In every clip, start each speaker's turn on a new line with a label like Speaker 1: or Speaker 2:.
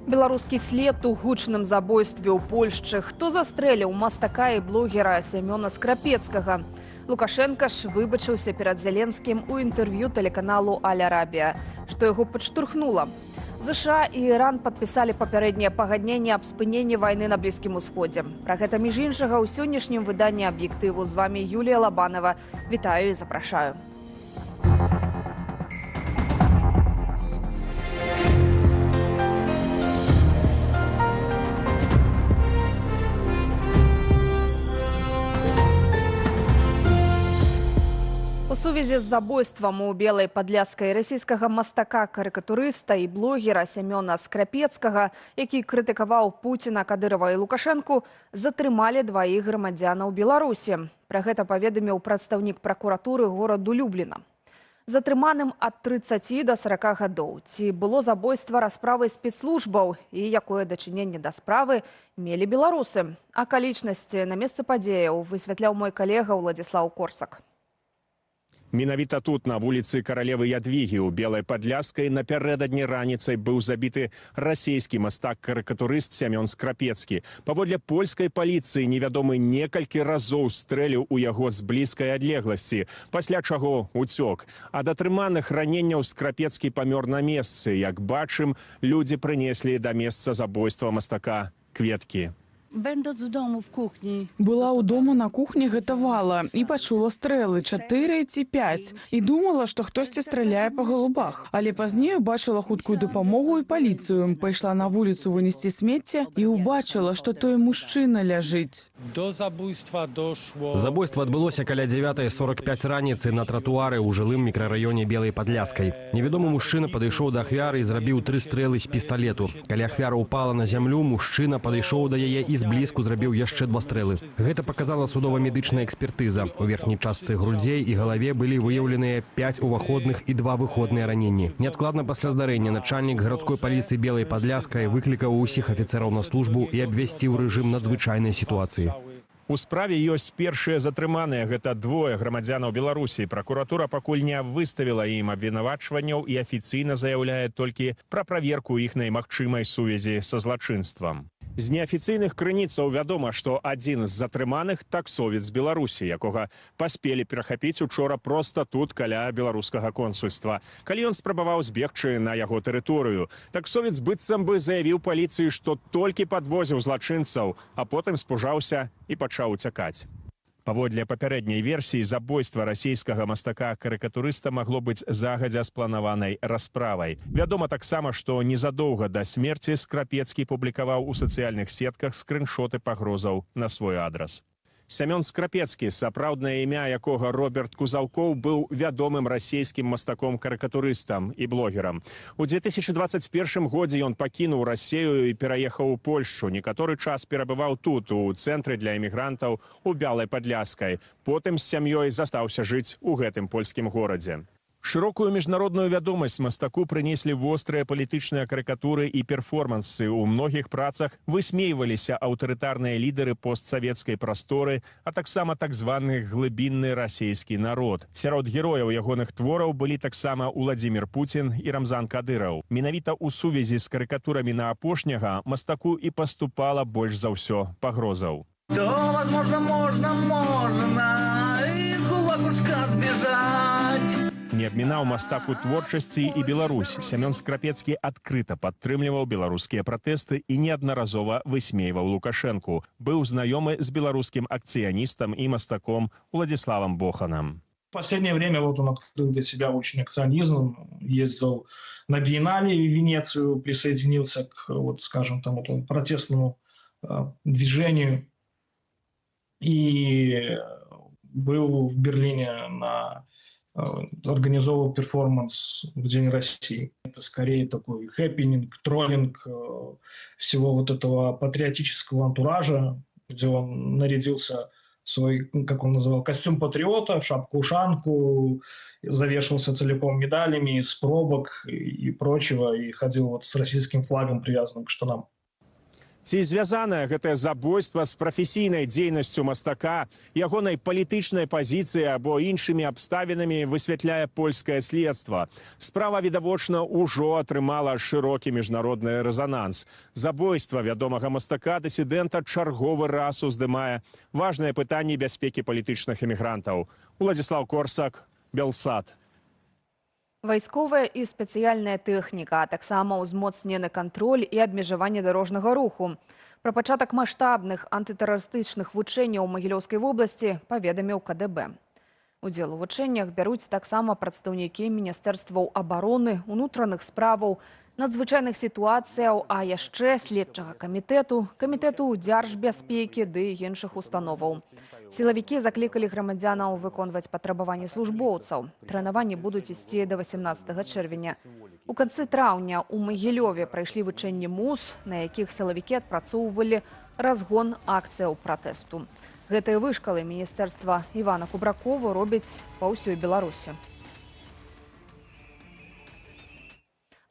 Speaker 1: Беларускі след у гучным забойстве ў Польшчы. Хто застрэліў мастака і блогера Семёна Скрапецкага? Лукашенко ж выбачыўся перад Зеленскім у інтэрв'ю тэлеканалу Аль-Арабія, што яго падштурхнула. ЗША і Іран падпісалі папярэднія пагадненні аб спыненні вайны на Блізкім Усходзе. Пра гэта, між іншага, ў сённяшнім выданні «Аб'ектыву». З вамі Юлія Лабанова. Вітаю і запрашаю. У сувязі з забойствам у Белай Падляскай расійскага мастака-карыкатурыста і блогера Семёна Скрапецкага, які крытыкаваў Пуціна, Кадырова і Лукашэнку, затрымалі дваіх грамадзянаў Беларусі. Пра гэта паведаміў прадстаўнік пракуратуры гораду Любліна. Затрыманым ад 30 до 40 гадоў. Ці было забойства расправай спецслужбаў і якое дачыненне да справы мелі беларусы. Акалічнасці на месцы падзеяў высвятляў мой калега Уладзіслаў Корсак.
Speaker 2: Менавіта тут, на вуліцы Каралевы Ядвігі, у Белай Падляскай, напярэдадні раніцай быў забіты расійскі мастак-карыкатурыст Семён Скрапецкі. Паводле польскай паліцыі невядомы некалькі разоў стрэліў у яго з блізкай адлегласці, пасля чаго уцёк. Ад атрыманых раненняў Скрапецкі памёр на месцы. Як бачым, людзі прынеслі да месца забойства мастака кветкі.
Speaker 3: Была ў дому на кухні гатавала і пачула стрэлы 4 ці 5 і думала, што хтосьці страляе па галубах. Але пазней убачыла хуткую дапамогу і паліцыю. Пайшла на вуліцу вынесці смецце і убачыла, што той мужчына ляжыць.
Speaker 4: Забойства адбылося каля 9:45 раніцы на тратуары ў жылым мікрараёне Белай Падляскай. Невядомы мужчына падышоў да ахвяры і зрабіў 3 стрэлы з пісталету. Калі ахвяра ўпала на зямлю, мужчына падышоў да яе і зблізку зрабіў яшчэ 2 стрэлы. Гэта паказала судова-медычная экспертыза. У верхняй частцы грудзей і галаве былі выяўленыя 5 уваходных і 2 выходныя раненні. Неадкладна пасля здарэння начальнік гарадской паліцыі Белай Падляскай выклікаў усіх афіцэраў на службу і абвясціў рэжым надзвычайнай сітуацыі.
Speaker 2: У справе ёсць першыя затрыманыя. Гэта двое грамадзянаў Беларусі. Пракуратура пакуль не выставіла ім абвінавачванняў і афіцыйна заяўляе толькі пра праверку іхнай магчымай сувязі са злачынствам. З неафіцыйных крыніцаў вядома, што адзін з затрыманых таксовец з Беларусі, якога паспелі перахапіць учора проста тут, каля беларускага консульства. Калі ён спрабаваў збегчы на яго тэрыторыю, таксовец быццам бы заявіў паліцыі, што толькі падвозіў злачынцаў, а потым спужаўся і пачаў уцякаць. Паводле папярэдняй версіі, забойства расійскага мастака-карыкатурыста магло быць загадзя спланаванай расправай. Вядома таксама, што незадоўга да смерці Скрапецкі публікаваў у сацыяльных сетках скрыншоты пагрозаў на свой адрас. Семён Скрапецкі, сапраўднае імя якога Роберт Кузаўкоў, быў вядомым расійскім мастаком-карыкатурыстам і блогерам. У 2021 годзе ён пакінуў Расею і пераехаў у Польшчу. Некаторы час перабываў тут, у цэнтры для эмігрантаў у Белай Падляскай. Потым з сям'ёй застаўся жыць у гэтым польскім горадзе. Шырокую міжнародную вядомасць мастаку прынеслі вострыя палітычныя карыкатуры і перформансы. У многіх працах высмейваліся аўтарытарныя лідары постсавецкай прасторы, а таксама так званы глыбінны расійскі народ. Сярод герояў ягоных твораў былі таксама Уладзімір Пуцін і Рамзан Кадыраў. Менавіта ў сувязі з карыкатурамі на апошняга мастаку і паступала больш за ўсё пагрозаў.
Speaker 5: То, возможно, можно из гулагушка сбежать.
Speaker 2: Не абмінаў мастаку творчасці і Беларусь. Семён Скрапецкі адкрыта падтрымліваў беларускія пратэсты і неаднаразова высмейваў Лукашэнку. Быў знаёмы з беларускім акцыяністам і мастаком Уладзіславам Боханам.
Speaker 6: В последнее время вот он открыл для себя очень акционизм, ездил на биеннале в Венецию, присоединился к, вот, скажем, там, этому протестному движению и был в Берлине организовал перформанс в День России. Это скорее такой хэппининг, троллинг всего вот этого патриотического антуража, где он нарядился в свой, как он называл, костюм патриота, шапку-ушанку, завешался целиком медалями из пробок и прочего, и ходил вот с российским флагом, привязанным к штанам.
Speaker 2: Ці звязанае гэтае забойства з прафесійнай дзейнасцю мастака, ягонай палітычнай пазіцыяй або іншымі абставінамі высвятляе польскае следства. Справа, відавочна, ужо атрымала шырокі міжнародны рэзананс. Забойства вядомага мастака-дысідэнта чарговы раз уздымае важныя пытанні бяспекі палітычных эмігрантаў. Уладзіслаў Корсак, Белсат.
Speaker 1: Вайсковая і спецыяльная тэхніка, а таксама ўзмоцнены кантроль і абмежаванне дарожнага руху. Пра пачатак маштабных антытэрарыстычных вучэнняў у Магілёўскай вобласці паведаміў КДБ. Удзел у вучэннях бяруць таксама прадстаўнікі міністэрстваў абароны, унутраных справаў, надзвычайных сітуацыяў, а яшчэ следчага камітэту, камітэту дзяржбяспекі ды іншых установаў. Сілавікі заклікалі грамадзянаў выконваць патрабаванні службоўцаў. Трэнаванні будуць ісці да 18 чэрвеня. У канцы траўня ў Магілёве прайшлі вучэнні МУЗ, на якіх сілавікі адпрацоўвалі разгон акцыяў пратэсту. Гэтыя вышкалы міністэрства Івана Кубракова робяць па ўсёй Беларусі.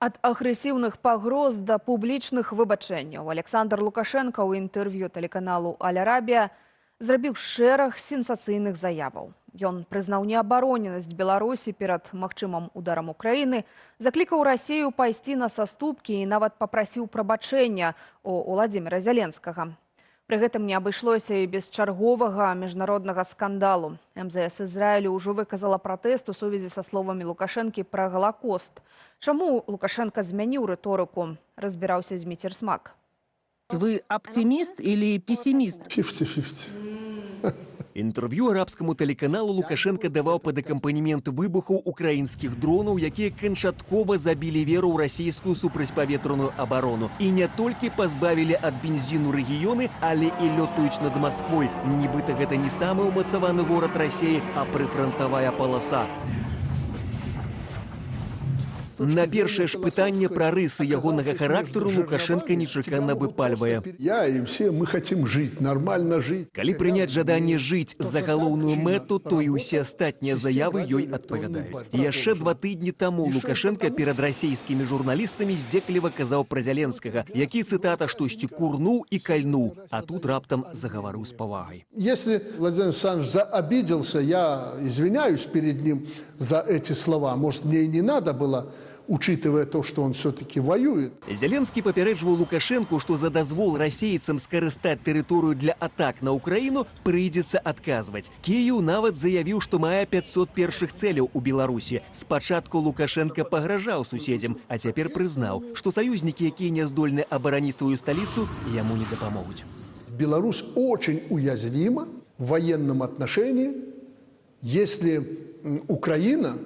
Speaker 1: Ад агрэсіўных пагроз да публічных выбачэнняў Александр Лукашенко ў інтэрв'ю тэлеканалу «Аль-Арабія» зрабіў шэраг сенсацыйных заяваў. Ён прызнаў неабароненасць Беларусі перад магчымым ударам Украіны, заклікаў Расію пайсці на саступкі і нават папрасіў прабачэння у Уладзіміра Зяленскага. Пры гэтым не абышлося і без чарговага міжнароднага скандалу. МЗС Ізраілю ўжо выказала пратэст у сувязі са словамі Лукашэнкі пра Галакост. Чаму Лукашенко змяніў рыторыку, разбіраўся Зміцер Смак.
Speaker 7: Вы оптимист или пессимист?
Speaker 8: 50-50.
Speaker 9: Інтэрв'ю арабскаму тэлеканалу Лукашенко даваў пад акампанемент выбухаў украінскіх дронаў, якія канчаткова забілі веру ў расійскую супрацьпаветраную абарону. І не толькі пазбавілі ад бензіну рэгіёны, але і лётаюць над Масквой. Нібыта гэта не самы ўмацаваны горад Расіі, а прыфрантавая паласа. На першае ж пытанне пра рысы ягонага характару Лукашенко нечакана выпальвае.
Speaker 8: Я и все, мы хотим жить, нормально жить.
Speaker 9: Калі прыняць жаданне жыць за галоўную мэту, то і ўсе астатнія заявы ёй адпавядаюць. Яшчэ 2 тыдні таму Лукашенко перад расійскімі журналістамі здзекліва казаў пра Зяленскага, які, цытата, штосьці курнуў і кальнуў, а тут раптам загаварыў з павагай.
Speaker 8: Если Владимир Александрович заобиделся, я извиняюсь перед ним за эти слова. Может, мне и не надо было, учитывая то, что он все-таки воюет.
Speaker 9: Зеленский папярэджваў Лукашенку, што за дазвол расейцам скарыстаць тэрыторыю для атак на Украіну прыйдзецца адказваць. Кіеў нават заявіў, што мае 500 першых цэляў у Беларусі. Спачатку Лукашенко пагражаў суседзям, а цяпер прызнаў, што саюзнікі, якія не здольны абараніць сваю сталіцу, яму не дапамогуць.
Speaker 8: Беларусь очень уязвима в военном отношении, если Украина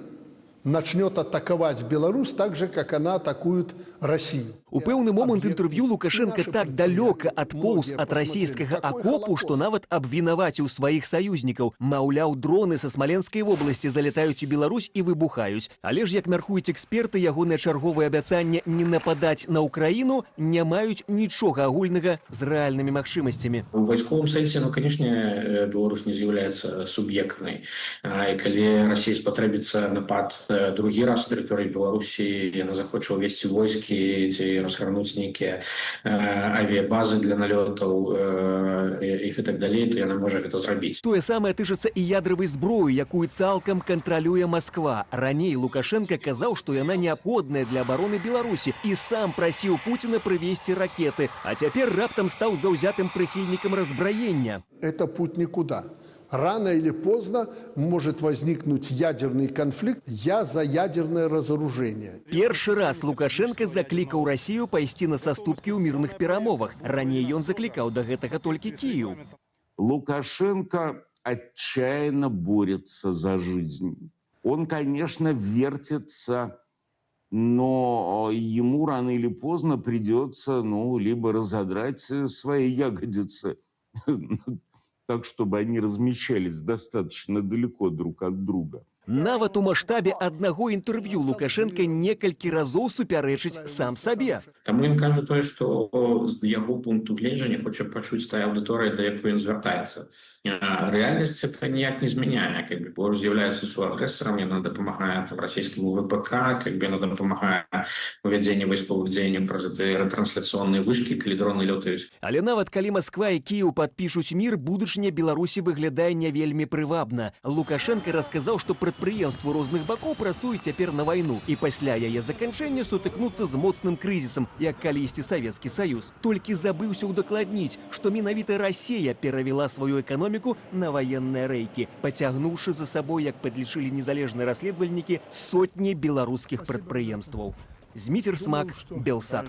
Speaker 8: начнет атаковать Беларусь так же, как она атакует Россию.
Speaker 9: У пэўны момант інтэрв'ю Лукашенко так далёка адпоўз ад расійскага акопу, што нават абвінаваціў сваіх саюзнікаў. Маўляў, дроны са Смаленскай вобласці залятаюць у Беларусь і выбухаюць. Але ж, як мяркуюць эксперты, ягонае чарговае абяцанне не нападаць на Украіну не маюць нічога агульнага з рэальнымі магчымасцямі.
Speaker 10: У вайсковым сэнсе, канешне, Беларусь не з'яўляецца суб'ектнай. І калі Расія спатрэбіцца напад другі раз на тэрыторыі Беларусі, яна захоча ўвесці войскі ці разгарнуць нейкія авіябазы для налётаў іх і так далей, то яна можа гэта зрабіць.
Speaker 9: Тое самае тычыцца і ядравай зброі, якую цалкам кантралюе Масква. Раней Лукашенко казаў, што яна неабходная для абароны Беларусі і сам прасіў Пуціна прывезці ракеты, а цяпер раптам стаў заўзятым прыхільнікам разбраення.
Speaker 8: Это путь никуда. Рано или поздно может возникнуть ядерный конфликт. Я за ядерное разоружение.
Speaker 9: Першы раз Лукашенко заклікаў Расію пайсці на саступкі ў мірных перамовах. Раней ён заклікаў да гэтага толькі Кіеў.
Speaker 11: Лукашенко отчаянно борется за жизнь. Он, конечно, вертится, но ему рано или поздно придется, либо разодрать свои ягодицы, так, чтобы они размещались достаточно далеко друг от друга.
Speaker 9: Нават у маштабе аднаго інтэрв'ю Лукашенко некалькі разоў супярэчыць сам сабе.
Speaker 10: Таму ён кажа тое, што з яго пункту гледжання хоча пачуць тая аўдыторыя, да якой ён звяртаецца. Рэальнасць это ніяк не змяняе. Беларусь з'яўляецца суагрэсарам, яна дапамагае расійскаму ВПК, яна дапамагае увядзенні вайсковых дзеянняў праз рэтрансляцыйныя вышкі, калі дроны лётаюць.
Speaker 9: Але нават калі Масква і Кіеў падпішуць мір, будучыня Беларусі выглядае не вельмі прывабна. Лукашенко расказаў, што прадпрыемствы розных бакоў працуюць цяпер на вайну і пасля яе заканчэння сутыкнуцца з моцным крызісам, як калісьці Савецкі Саюз. Толькі забыўся ўдакладніць, што менавіта Расія перавела сваю эканоміку на ваенныя рэйкі, пацягнуўшы за сабой, як падлічылі незалежныя расследавальнікі, сотні беларускіх прадпрыемстваў. Зміцер Смак, Белсат.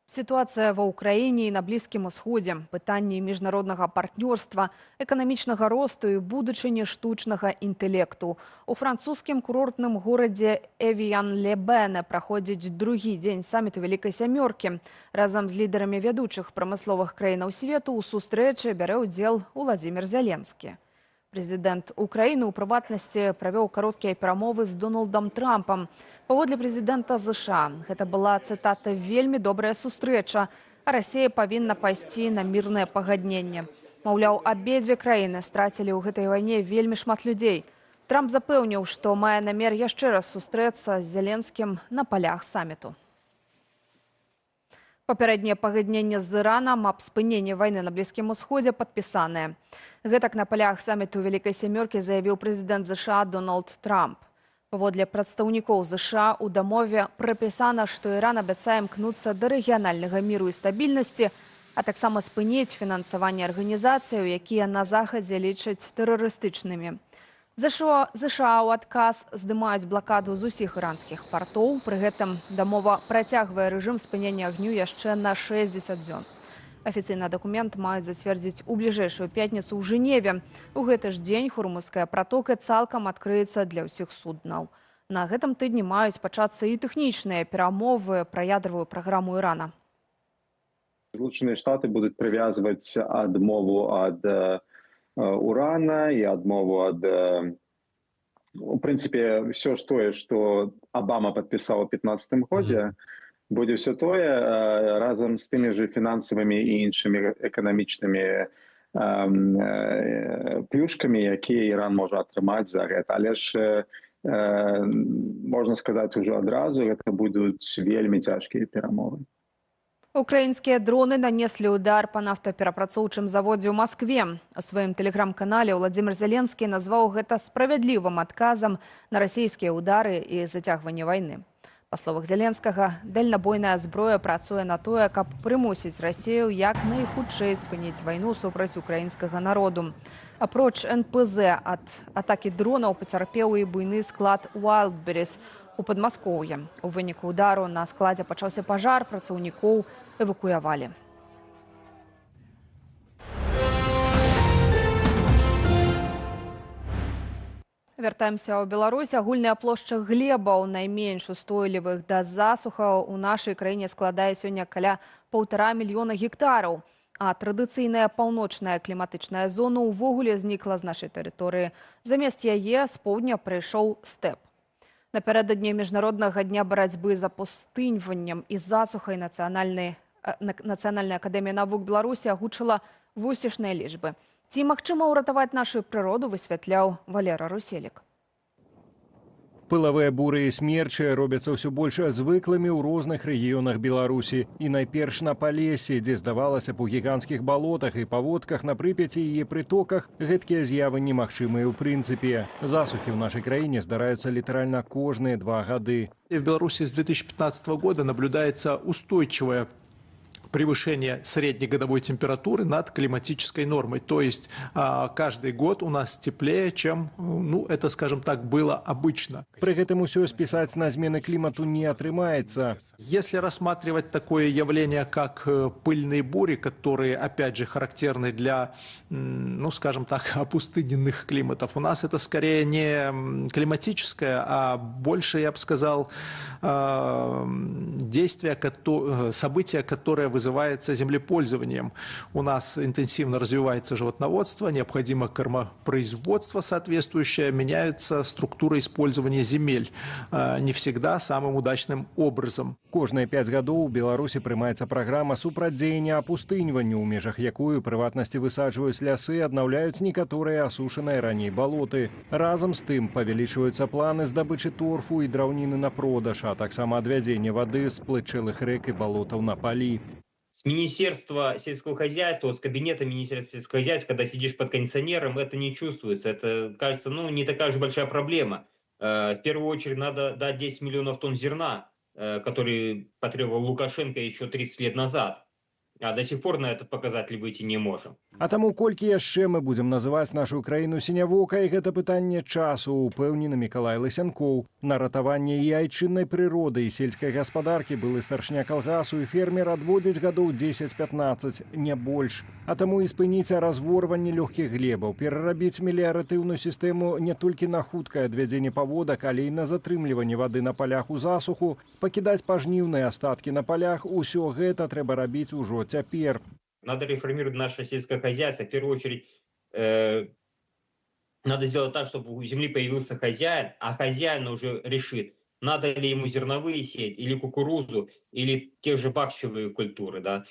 Speaker 1: Сітуацыя ва ўкраіне і на Блізкім Усходзе, пытанні міжнароднага партнёрства, эканамічнага росту і будучыні штучнага інтэлекту. У французскім курортным горадзе Эвіян-ле-Бене праходзіць другі дзень саміту Вялікай Сямёркі. Разам з лідарамі вядучых прамысловых краінаў свету ў сустрэчы бярэ ўдзел Уладзімір Зеленскі. Прэзідэнт Украіны ў прыватнасці правёў кароткія перамовы з Дональдам Трампам. Паводле прэзідэнта ЗША, гэта была, цытата, «вельмі добрая сустрэча, а Расія павінна пайсці на мірнае пагадненне». Маўляў, абедзве краіны страцілі ў гэтай вайне вельмі шмат людзей. Трамп запэўніў, што мае намер яшчэ раз сустрэцца з Зеленскім на палях саміту. Папярэднее пагадненне з Іранам аб спыненні вайны на Блізкім Усходзе падпісанае. Гэтак на палях саміту Вялікай Сямёркі заявіў прэзідэнт ЗША Дональд Трамп. Паводле прадстаўнікоў ЗША у дамове прапісана, што Іран абяцае імкнуцца да рэгіянальнага міру і стабільнасці, а таксама спыніць фінансаванне арганізацыяў, якія на захадзе лічаць тэрарыстычнымі. ЗША ў адказ здымаюць блакаду з усіх іранскіх партоў. Пры гэтым дамова працягвае рэжым спынення агню яшчэ на 60 дзён. Афіцыйны дакумент маюць зацвердзіць у бліжэйшую пятніцу ў Жэневе. У гэты ж дзень Хормузская пратока цалкам адкрыецца для ўсіх суднаў. На гэтым тыдні маюць пачацца і тэхнічныя перамовы пра ядравую праграму Ірана.
Speaker 12: Злучаныя Штаты будуць прывязваць адмову ад урана і адмову ад, у прынцыпе, все ж тое, што Абама падпісаў у 2015 годзе, будзе все тое разам з тымі ж фінансавымі і іншымі эканамічнымі плюшкамі, якія Іран можа атрымаць за гэта. Але ж, можна сказаць ужо адразу, гэта будуць вельмі цяжкія перамовы.
Speaker 1: Украінскія дроны нанеслі ўдар па нафтаперапрацоўчым заводзе ў Маскве. У сваім тэлеграм-канале Уладзімір Зеленскі назваў гэта справядлівым адказам на расійскія ўдары і зацягванне вайны. Па словах Зеленскага, дальнабойная зброя працуе на тое, каб прымусіць Расію як найхутчэй спыніць вайну супраць украінскага народу. Апроч НПЗ ад атакі дронаў пацярпеў і буйны склад Wildberries у Падмаскоўі. У выніку ўдару на складзе пачаўся пажар, працаўнікоў эвакуявалі. Вяртаемся ў Беларусь. Агульная плошча глебаў, найменш устойлівых да засухаў, у нашай краіне складае сёння каля 1,5 мільёна гектараў. А традыцыйная паўночная кліматычная зона ўвогуле знікла з нашай тэрыторыі. Замест яе з поўдня прыйшоў стэп. Напярэдадні міжнароднага дня барацьбы за пустыньваннем і засухай Нацыянальная акадэмія навук Беларусі агучыла вусішныя лічбы. Ці магчыма ўратаваць нашу прыроду, высвятляў Валера Руселік.
Speaker 13: Пылавыя буры і смерчы робяцца ўсё больш звыклымі ў розных рэгіёнах Беларусі. І найперш на Палесе, дзе, здавалася б, у гіганцкіх балотах і паводках на Прыпяці і яе прытоках гэткія з'явы немагчымыя ў прынцыпе. Засухі ў нашай краіне здараюцца літаральна кожныя 2 гады.
Speaker 14: В Беларуси с 2015 года наблюдается устойчивое превышение среднегодовой температуры над климатической нормой. То есть каждый год у нас теплее, чем, это, скажем так, было обычно.
Speaker 13: При этом усё списать на змены климату не отрымается.
Speaker 14: Если рассматривать такое явление, как пыльные бури, которые, опять же, характерны для, скажем так, опустыненных климатов, у нас это скорее не климатическое, а больше, я бы сказал, события, которые вызывается землепользованием. У нас интенсивно развивается животноводство, необходимо кормопроизводство соответствующее, меняется структура использования земель. Не всегда самым удачным образом.
Speaker 13: Кожныя 5 гадоў у Беларусі прымаецца праграма супрацьдзеяння апустыньванню, у межах якую прыватнасці высаджваюць лясы, аднаўляюць некаторыя асушаныя раней балоты. Разам з тым павялічваюцца планы здабычы торфу і драўніны на продаж, а таксама адвядзення вады з плытчэлых рэк і балотаў на палі.
Speaker 15: С Министерства сельского хозяйства, вот с кабинета Министерства сельского хозяйства, когда сидишь под кондиционером, это не чувствуется. Это, кажется, не такая уж большая проблема. В первую очередь надо дать 10 миллионов тонн зерна, который потребовал Лукашенко еще 30 лет назад. А до сих пор на этот показатель выйти не можем.
Speaker 13: А таму колькі яшчэ мы будзем называць нашу краіну сінявокай, гэта пытанне часу, упэўнены Мікалай Лысянкоў. На ратаванне і айчыннай прыроды і сельскай гаспадаркі былы старшня калгасу і фермер адводзіць гадоў 10-15, не больш. А таму і спыніць разворванне лёгкіх глебаў, перарабіць меліяратыўную сістэму не толькі на хуткае адвядзенне паводак, але і на затрымліванне вады на палях у засуху, пакідаць пажніўныя астаткі на палях, усё гэта трэба рабіць ужо цяпер.
Speaker 15: Надо реформировать наше сельское хозяйство. В первую очередь, надо сделать так, чтобы у земли появился хозяин, а хозяин уже решит, надо ли ему зерновые сеять, или кукурузу, или те же бахчевые культуры. Да?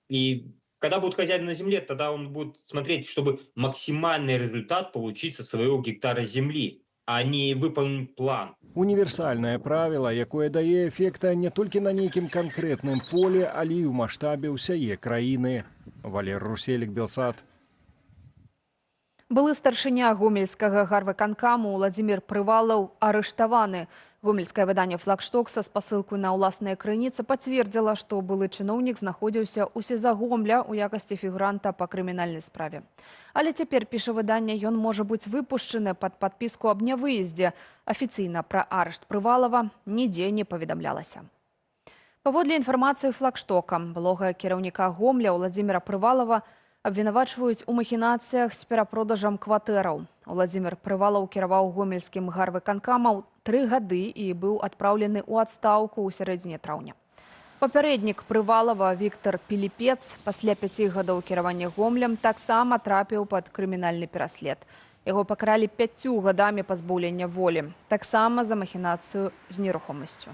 Speaker 15: И когда будет хозяин на земле, тогда он будет смотреть, чтобы максимальный результат получить со своего гектара земли, а не выполнить план.
Speaker 13: Універсальнае правіла, якое дае эфекта не толькі на нейкім канкрэтным полі, але і ў маштабе ўсяе краіны. Валер Руселік, Белсат.
Speaker 1: Былы старшыня гомельскага гарвыканкаму Владзімір Прывалаў арыштаваны. Гомельскае выданне «Флагшток» са спасылкой на ўласныя крыніцы пацвердзіла, што былы чыноўнік знаходзіўся ў СІЗА Гомля ў якасці фігуранта па крымінальнай справе. Але цяпер, піша выданне, ён можа быць выпушчаны пад падпіску аб нявыездзе. Афіцыйна пра арышт Прывалава нідзе не паведамлялася. Паводле інфармацыі «Флагштока», былога кіраўніка Гомля Владзіміра Прывалава абвінавачваюць у махінацыях з перапродажам кватэраў. Владзімір Прывалаў кіраваў гомельскім гарвыканкамам 3 гады і быў адпраўлены ў адстаўку ў сярэдзіне траўня. Папярэднік Прывалава Віктар Піліпец пасля 5 гадоў кіравання Гомлем таксама трапіў пад крымінальны пераслед. Яго пакаралі 5 гадамі пазбаўлення волі, таксама за махінацыю з нерухомасцю.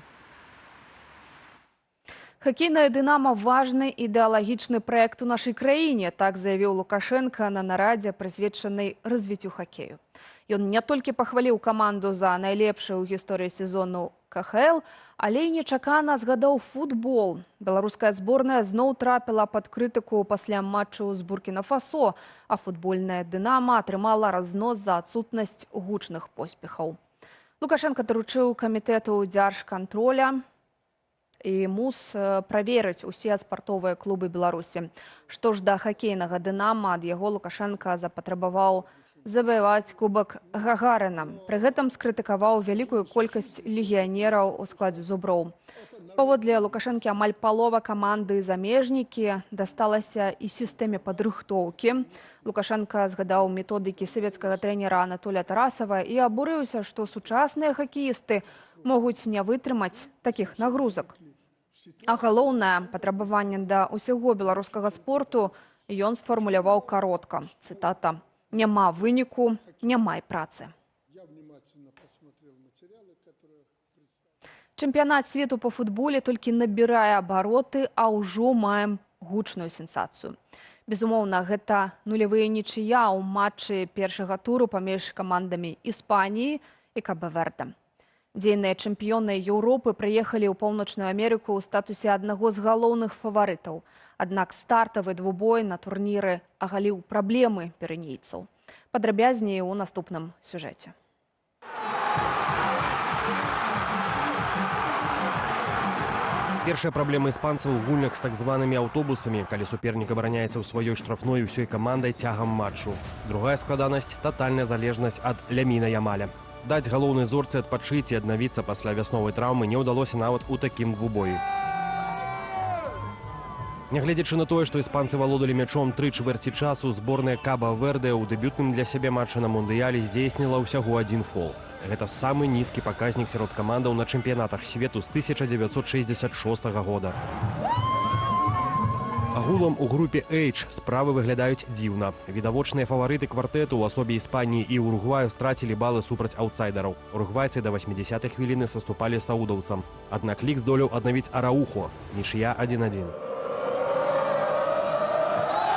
Speaker 1: Хакейная «Дынамо» – важны ідэалагічны праект у нашай краіне, так заявіў Лукашенко на нарадзе, прысвечанай развіццю хакею. Ён не толькі пахваліў каманду за найлепшую ў гісторыі сезону КХЛ, але і нечакана згадаў футбол. Беларуская зборная зноў трапіла пад крытыку пасля матчу з Буркіна-Фасо, а футбольная «Дынамо» атрымала разнос за адсутнасць гучных поспехаў. Лукашенко даручыў камітэту дзяржкантроля і мус праверыць усе спартовыя клубы Беларусі. Што ж да хакейнага «Дынамо», ад яго Лукашенко запатрабаваў заваяваць кубак Гагарына. Пры гэтым скрытыкаваў вялікую колькасць легіянераў у складзе зуброў. Паводле Лукашэнкі амаль палова каманды замежнікі дасталася і сістэме падрыхтоўкі. Лукашенко згадаў методыкі савецкага трэнера Анатолія Тарасава і абурыўся, што сучасныя хакеісты могуць не вытрымаць такіх нагрузак. А галоўнае патрабаванне да ўсяго беларускага спорту ён сфармуляваў каротка. Цытата: «Няма выніку, няма і працы». Чэмпіянат свету па футболе толькі набірае абароты, а ўжо маем гучную сенсацыю. Безумоўна, гэта нулявыя нічыя ў матчы першага туру паміж камандамі Іспаніі і Кабе-Верде. Дзейныя чэмпіёны Еўропы прыехалі ў Паўночную Амерыку ў статусе аднаго з галоўных фаварытаў. Аднак стартавы двубой на турніры агаліў праблемы пірэнейцаў. Падрабязней у наступным сюжэце.
Speaker 4: Першая праблема іспанцаў у гульнях з так званымі аўтобусамі, калі супернік абараняецца ў сваёй штрафной усёй камандай цягам матчу. Другая складанасць – татальная залежнасць ад Ляміна Ямаля. Даць галоўнай зорцы адпачыць і аднавіцца пасля вясновай траўмы не ўдалося нават у такім двубоі. Нягледзячы на тое, што іспанцы валодалі мячом 3 чвэрці часу, зборная Каба-Верде ў дэбютным для сябе матчы на мундыяле здзейсніла ўсяго 1 фол. Гэта самы нізкі паказнік сярод камандаў на чэмпіянатах свету з 1966 года. Агулам у групе H справы выглядаюць дзіўна. Відавочныя фаварыты квартэту ў асобе Іспаніі і Уругваю страцілі балы супраць аўтсайдараў. Уругвайцы да 80-х хвіліны саступалі саудаўцам. Аднак лік здолеў аднавіць Араухо. Нічыя 1-1.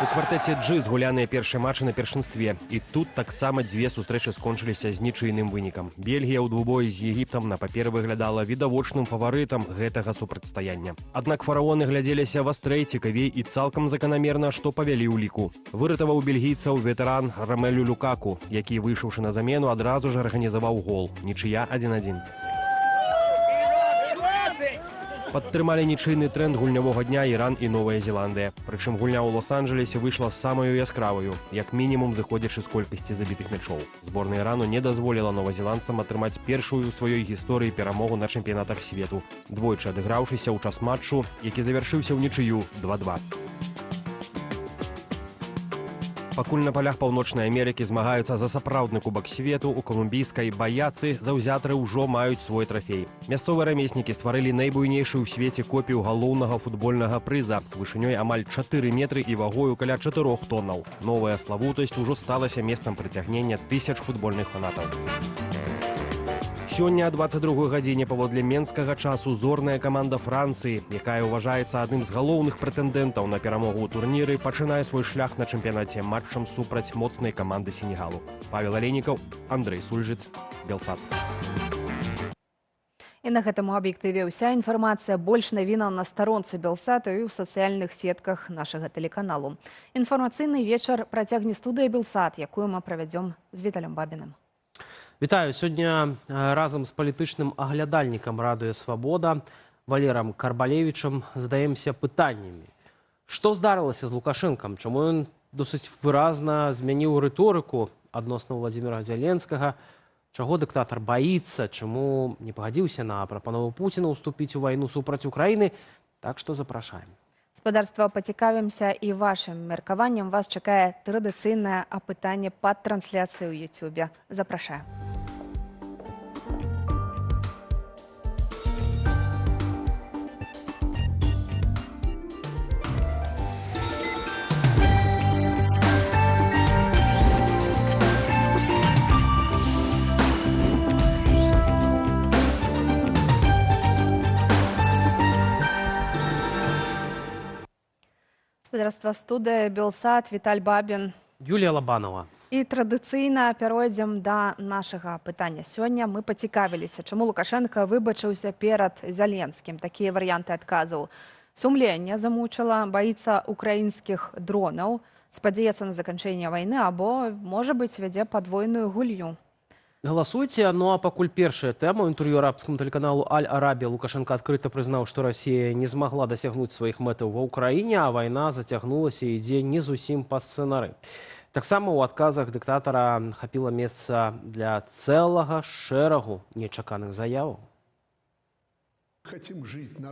Speaker 4: У квартэце G згуляныя першыя матчы на першынстве. І тут таксама дзве сустрэчы скончыліся з нічыйным вынікам. Бельгія ў двубоі з Егіптам на паперы выглядала відавочным фаварытам гэтага супрацьстаяння. Аднак фараоны глядзеліся вастрэй, цікавей і цалкам заканамерна, што павялі ў ліку. Выратаваў бельгійцаў ветэран Ромелю Лукаку, які, выйшаўшы на замену, адразу ж арганізаваў гол. Нічыя 1-1. Падтрымалі нічыйны тренд гульнявога дня Іран і Новая Зеландыя. Прычым гульня ў Лос-Анджелесе выйшла самаю яскраваю, як мінімум зыходзячы з колькасці забітых мячоў. Зборная Ірану не дазволіла новазеландцам атрымаць першую ў сваёй гісторыі перамогу на чэмпіянатах свету, двойчы адыграўшыся ў час матчу, які завяршыўся ў нічыю 2-2. Пакуль на палях Паўночнай Амерыкі змагаюцца за сапраўдны кубак свету, у колумбійскай Баяцы заўзятары ўжо маюць свой трафей. Мясцовыя рамеснікі стварылі найбуйнейшую ў свеце копію галоўнага футбольнага прыза, вышынёй амаль 4 метры і вагою каля 4 тоннаў. Новая славутасць ужо сталася месцам прыцягнення тысяч футбольных фанатаў. Сёння о 22 гадзіне паводле менскага часу зорная каманда Францыі, якая ўважаецца адным з галоўных прэтэндэнтаў на перамогу ў турніры, пачынае свой шлях на чэмпіянаце матчам супраць моцнай каманды Сенегалу. Павел Алейнікаў, Андрэй Сульжыц, Белсат.
Speaker 1: І на гэтым аб'ектыве ўся інфармацыя. Больш навінаў на старонцы Белсату і ў сацыяльных сетках нашага тэлеканалу. Інфармацыйны вечар працягне студыя Белсат, якую мы правядзём з Віталем Бабіным.
Speaker 16: Вітаю. Сёння разам з палітычным аглядальнікам Радыё Свабода Валерам Карбалевічам задаемся пытаннямі. Што здарылася з Лукашэнкам? Чаму ён досыць выразна змяніў рыторыку адносна Владзіміра Зеленскага? Чаго дыктатар баіцца? Чаму не пагадзіўся на прапанову Пуціна ўступіць у вайну супраць Украіны? Так што запрашаем.
Speaker 1: Спадарства, пацікавімся і вашым меркаваннем. Вас чакае традыцыйнае апытанне пад трансляцыяй у Ютубе. Запрашаем. Спадарства, студыя Белсат, Віталь Бабін.
Speaker 16: Юлія Лабанова.
Speaker 1: І традыцыйна перайдзем да нашага пытання. Сёння мы пацікавіліся, чаму Лукашенко выбачыўся перад Зеленскім. Такія варыянты адказаў. Сумленне замучыла, баіцца украінскіх дронаў, спадзяецца на заканчэнне вайны або, можа быць, вядзе падвойную гулью.
Speaker 16: Галасуйце, ну а пакуль першая тэма. У інтэрв'ю арабскаму тэлеканалу Аль-Арабія Лукашенко адкрыта прызнаў, што Расія не змагла дасягнуць сваіх мэтаў ва ўкраіне, а вайна зацягнулася і ідзе не зусім па сцэнары. Таксама ў адказах дыктатара хапіла месца для цэлага шэрагу нечаканых заяваў.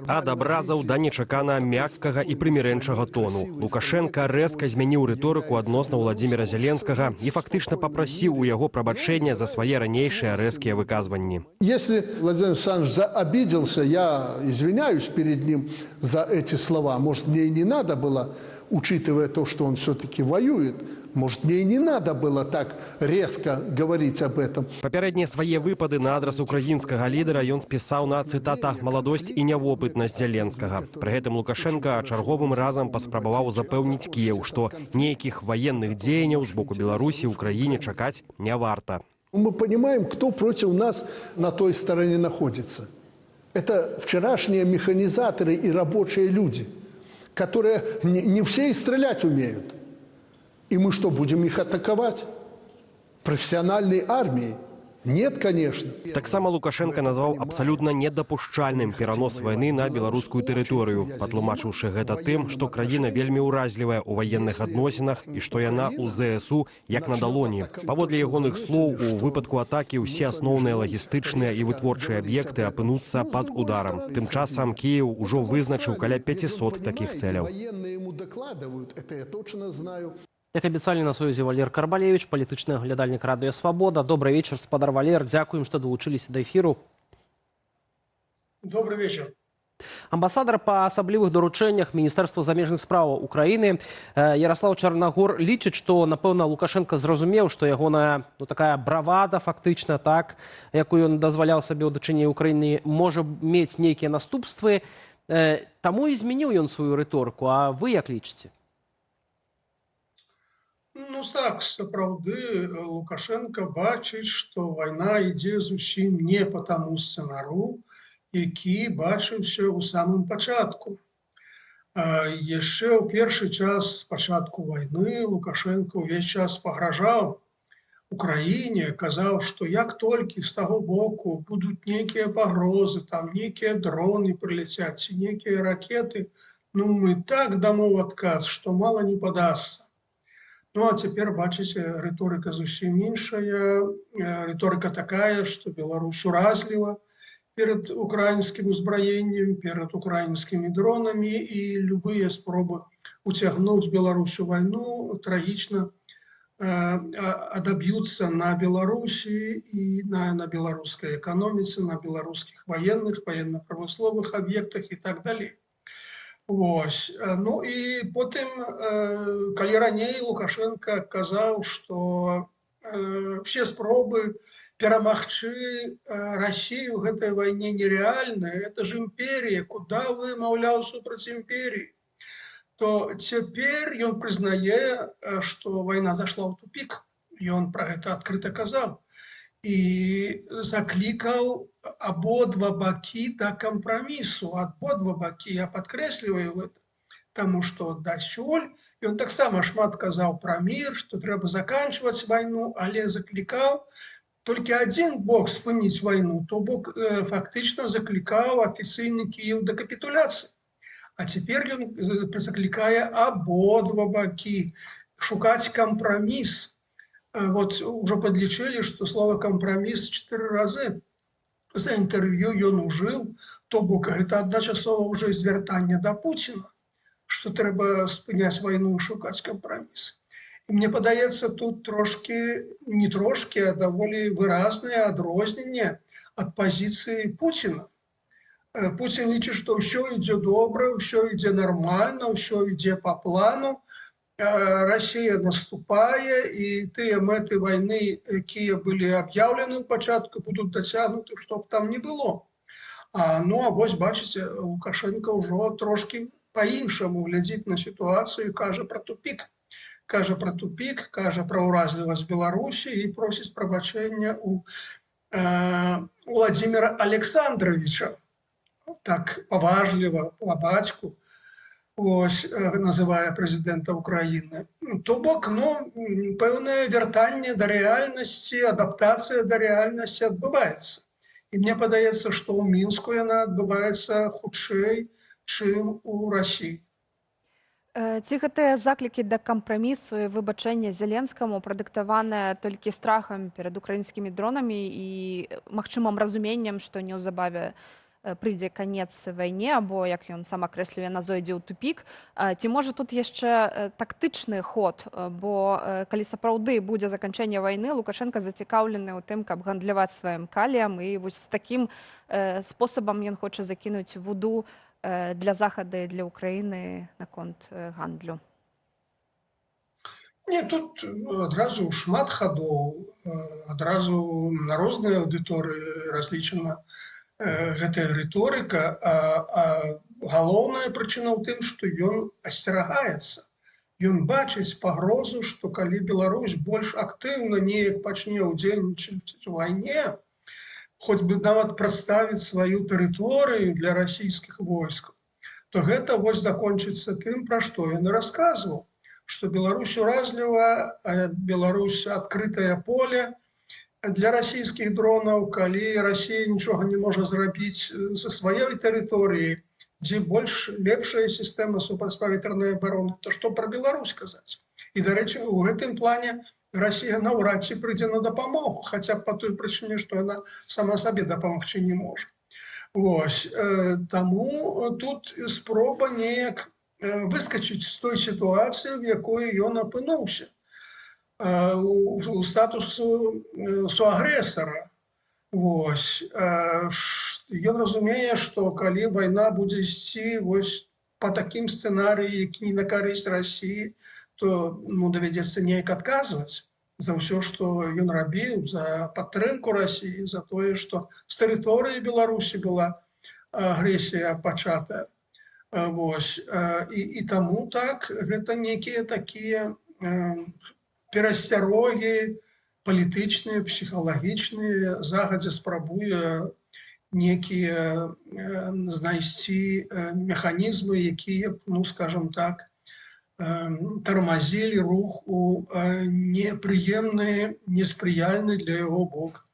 Speaker 4: Ад абразаў да нечакана мяккага і прымірэнчага тону. Лукашенко рэзка змяніў рыторыку адносна Владзіміра Зеленскага і фактычна папрасіў у яго прабачэння за свае ранейшыя рэзкія выказванні.
Speaker 8: Если Владимир Александрович обиделся, я извиняюсь перед ним за эти слова. Может, мне и не надо было, учитывая то, что он все-таки воюет, может, мне и не надо было так резко говорить об этом.
Speaker 4: Папярэднія свае выпады на адрас украінскага лідара ён спісаў на, цытата, «маладосць і нявопытнасць Зеленскага». Пры гэтым Лукашенко чарговым разам паспрабаваў запэўніць Кіеў, што нейкіх ваенных дзеянняў з боку Беларусі ў краіне чакаць не варта.
Speaker 8: Мы понимаем, кто против нас на той стороне находится. Это вчерашние механизаторы и рабочие люди, которые не все и стрелять умеют. И мы что, будем их атаковать? Профессиональной армией? Нет, конечно.
Speaker 4: Таксама Лукашенко назваў абсалютна недапушчальным перанос вайны на беларускую тэрыторыю, патлумачыўшы гэта тым, што краіна вельмі ўразлівая ў ваенных адносінах і што яна ў ЗСУ як на далоні. Паводле ягоных слоў, у выпадку атакі ўсе асноўныя лагістычныя і вытворчыя аб'екты апынуцца пад ударам. Тым часам Кіеў ужо вызначыў каля 500 такіх цэляў.
Speaker 16: Як абяцалі, на сувязі Валер Карбалевіч, палітычны аглядальнік Радыё Свабода. Добрый вечер, спадар Валер. Дзякуем, што далучыліся да эфіру.
Speaker 17: Добрый вечер.
Speaker 16: Амбасадар па асаблівых даручэннях Міністэрства замежных спраў Украіны Ярослаў Чарнагор лічыць, што, напэўна, Лукашенко зразумеў, што ягоная такая бравада, фактычна, так, якую ён дазваляў сабе ў дачыненні Украіны, можа мець нейкія наступствы. Таму і змяніў ён сваю рыторыку. А вы як лічыце?
Speaker 17: Ну так, сапраўды Лукашенко бачыць, што вайна ідзе зусім не по таму сцэнару, які бачыўся ў самым пачатку. Яшчэ ў першы час пачатку вайны Лукашенко ўвесь час пагражаў Украіне, казаў, што як толькі з таго боку будуць нейкія пагрозы, там нейкія дроны прыляцяць, ці нейкія ракеты, ну мы так дамоў адказ, што мала не падасца. Ну, а цяпер, бачыце, рыторыка зусім іншая. Рыторыка такая, што Беларусь уразліва перад украінскім узбраеннем, перад украінскімі дронамі, і любыя спробы уцягнуць Беларусь у вайну трагічна адаб'юцца на Беларусі і на беларускай эканоміцы, на беларускіх военных, военно-прамысловых аб'ектах і так далей. Вось. Ну і потым, калі раней Лукашенко казаў, што все спробы перамагчы Россию ў гэтай вайне нереальныя, это ж імперія, куда вы, маўляў, супраць імперіі, то цяпер ён прызнае, што вайна зашла ў тупик. Ён пра гэта адкрыта казаў. І заклікаў абодва бакі да кампрамісу. Абодва бакі, я падкрэсліваю гэта, таму што дасюль ён таксама шмат казаў пра мір, што трэба заканчваць вайну, але заклікаў толькі адзін бок спыніць вайну, то бок фактычна заклікаў афіцыйны Кіеў да капітуляцыі. А цяпер ён заклікае абодва бакі шукаць кампраміс. Вот уже подлічылі, што слова кампраміс 4 разы за інтэрв'ю ён ужыў, то бок гэта адначасова ўжо звяртанне да Пуціна, што трэба спыняць вайну і шукаць кампраміс. І мне падаецца, тут трошкі, не трошкі, а даволі выразнае адрозненне ад пазіцыі Пуціна. Пуцін лічыць, што ўсё ідзе добра, ўсё ідзе нармальна, ўсё ідзе па плану, Россия наступае, і тыя мэты вайны, якія былі аб'яўлены ў пачатку, будуць дасягнуты, што б там не было. Ну, а вось, бачыце, Лукашенко ўжо трошкі па-іншаму глядзіць на сітуацыю, кажа пра тупик. Кажа пра тупик, кажа пра ўразлівасць Беларусі і просіць прабачэння у Владимира Александровича, так паважліва, па бацьку, ось, называе прэзідэнта Украіны. То бок, ну, пэўнае вяртанне да рэальнасці, адаптацыя да рэальнасці адбываецца. І мне падаецца, што ў Мінску яна адбываецца хутчэй, чым у Расіі.
Speaker 1: Ці гэтыя заклікі да кампрамісу і выбачэння Зеленскаму прадыктаваныя толькі страхам перад украінскімі дронамі і магчымым разуменнем, што неўзабаве прыйдзе канец вайне, або, як ён сам акрэслівае, яна зойдзе ў тупик. Ці можа тут яшчэ тактычны ход, бо калі сапраўды будзе заканчэнне вайны, Лукашенко зацікаўлены ў тым, каб гандляваць сваім каліям, і вось з такім спосабам ён хоча закінуць вуду для Захада і для Украіны наконт гандлю.
Speaker 17: Не, тут адразу шмат хадоў, адразу на розныя аўдыторыі разлічана гэтая рыторыка, а галоўная прычына ў тым, што ён асцерагаецца. Ён бачыць пагрозу, што калі Беларусь больш актыўна неяк пачне ўдзельнічаць у вайне, хоць бы нават прадставіць сваю тэрыторыю для расійскіх войскаў, то гэта вось закончыцца тым, пра што ён і расказваў, што Беларусь уразліва, Беларусь адкрытае поле для расійскіх дронаў, калі Расія нічога не можа зрабіць са сваёй тэрыторыі, дзе больш лепшая сістэма супрацьпаветранай абароны, то што пра Беларусь казаць? І, дарэчы, у гэтым плане Расія наўрад ці прыйдзе на дапамогу, хаця б па той прычыне, што яна сама сабе дапамагчы не можа. Вось. Таму тут спроба неяк выскачыць з той сітуацыі, в якой ён апынуўся, у статусу суагрэсара. Вось. Ён разумее, што калі вайна будзе ісці вось па такім сцэнарыі, які не на карысць Расіі, то давядзецца неяк адказваць за ўсё, што ён рабіў, за падтрымку Расіі, за тое, што з тэрыторыі Беларусі была агрэсія пачатая. Вось. І таму так, гэта нейкія такія перасцярогі, палітычныя, псіхалагічныя, загадзя спрабуе некія знайсці механізмы, якія, скажем так, тармазілі рух у непрыемны, неспрыяльны для яго бок.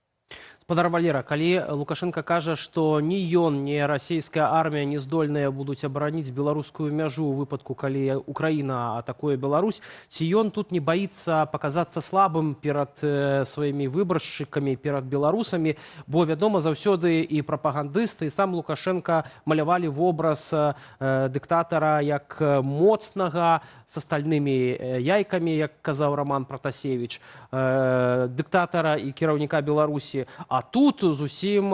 Speaker 16: Спадар Валера, калі Лукашенко кажа, што ні ён, ні расійская армія не здольныя будуць абараніць беларускую мяжу ў выпадку, калі Украіна атакуе Беларусь, ці ён тут не баіцца паказацца слабым перад сваімі выбаршчыкамі, перад беларусамі, бо, вядома, заўсёды і прапагандысты, і сам Лукашенко малявалі вобраз дыктатара як моцнага, са стальнымі яйкамі, як казаў Роман Пратасевіч, дыктатара і кіраўніка Беларусі. А тут зусім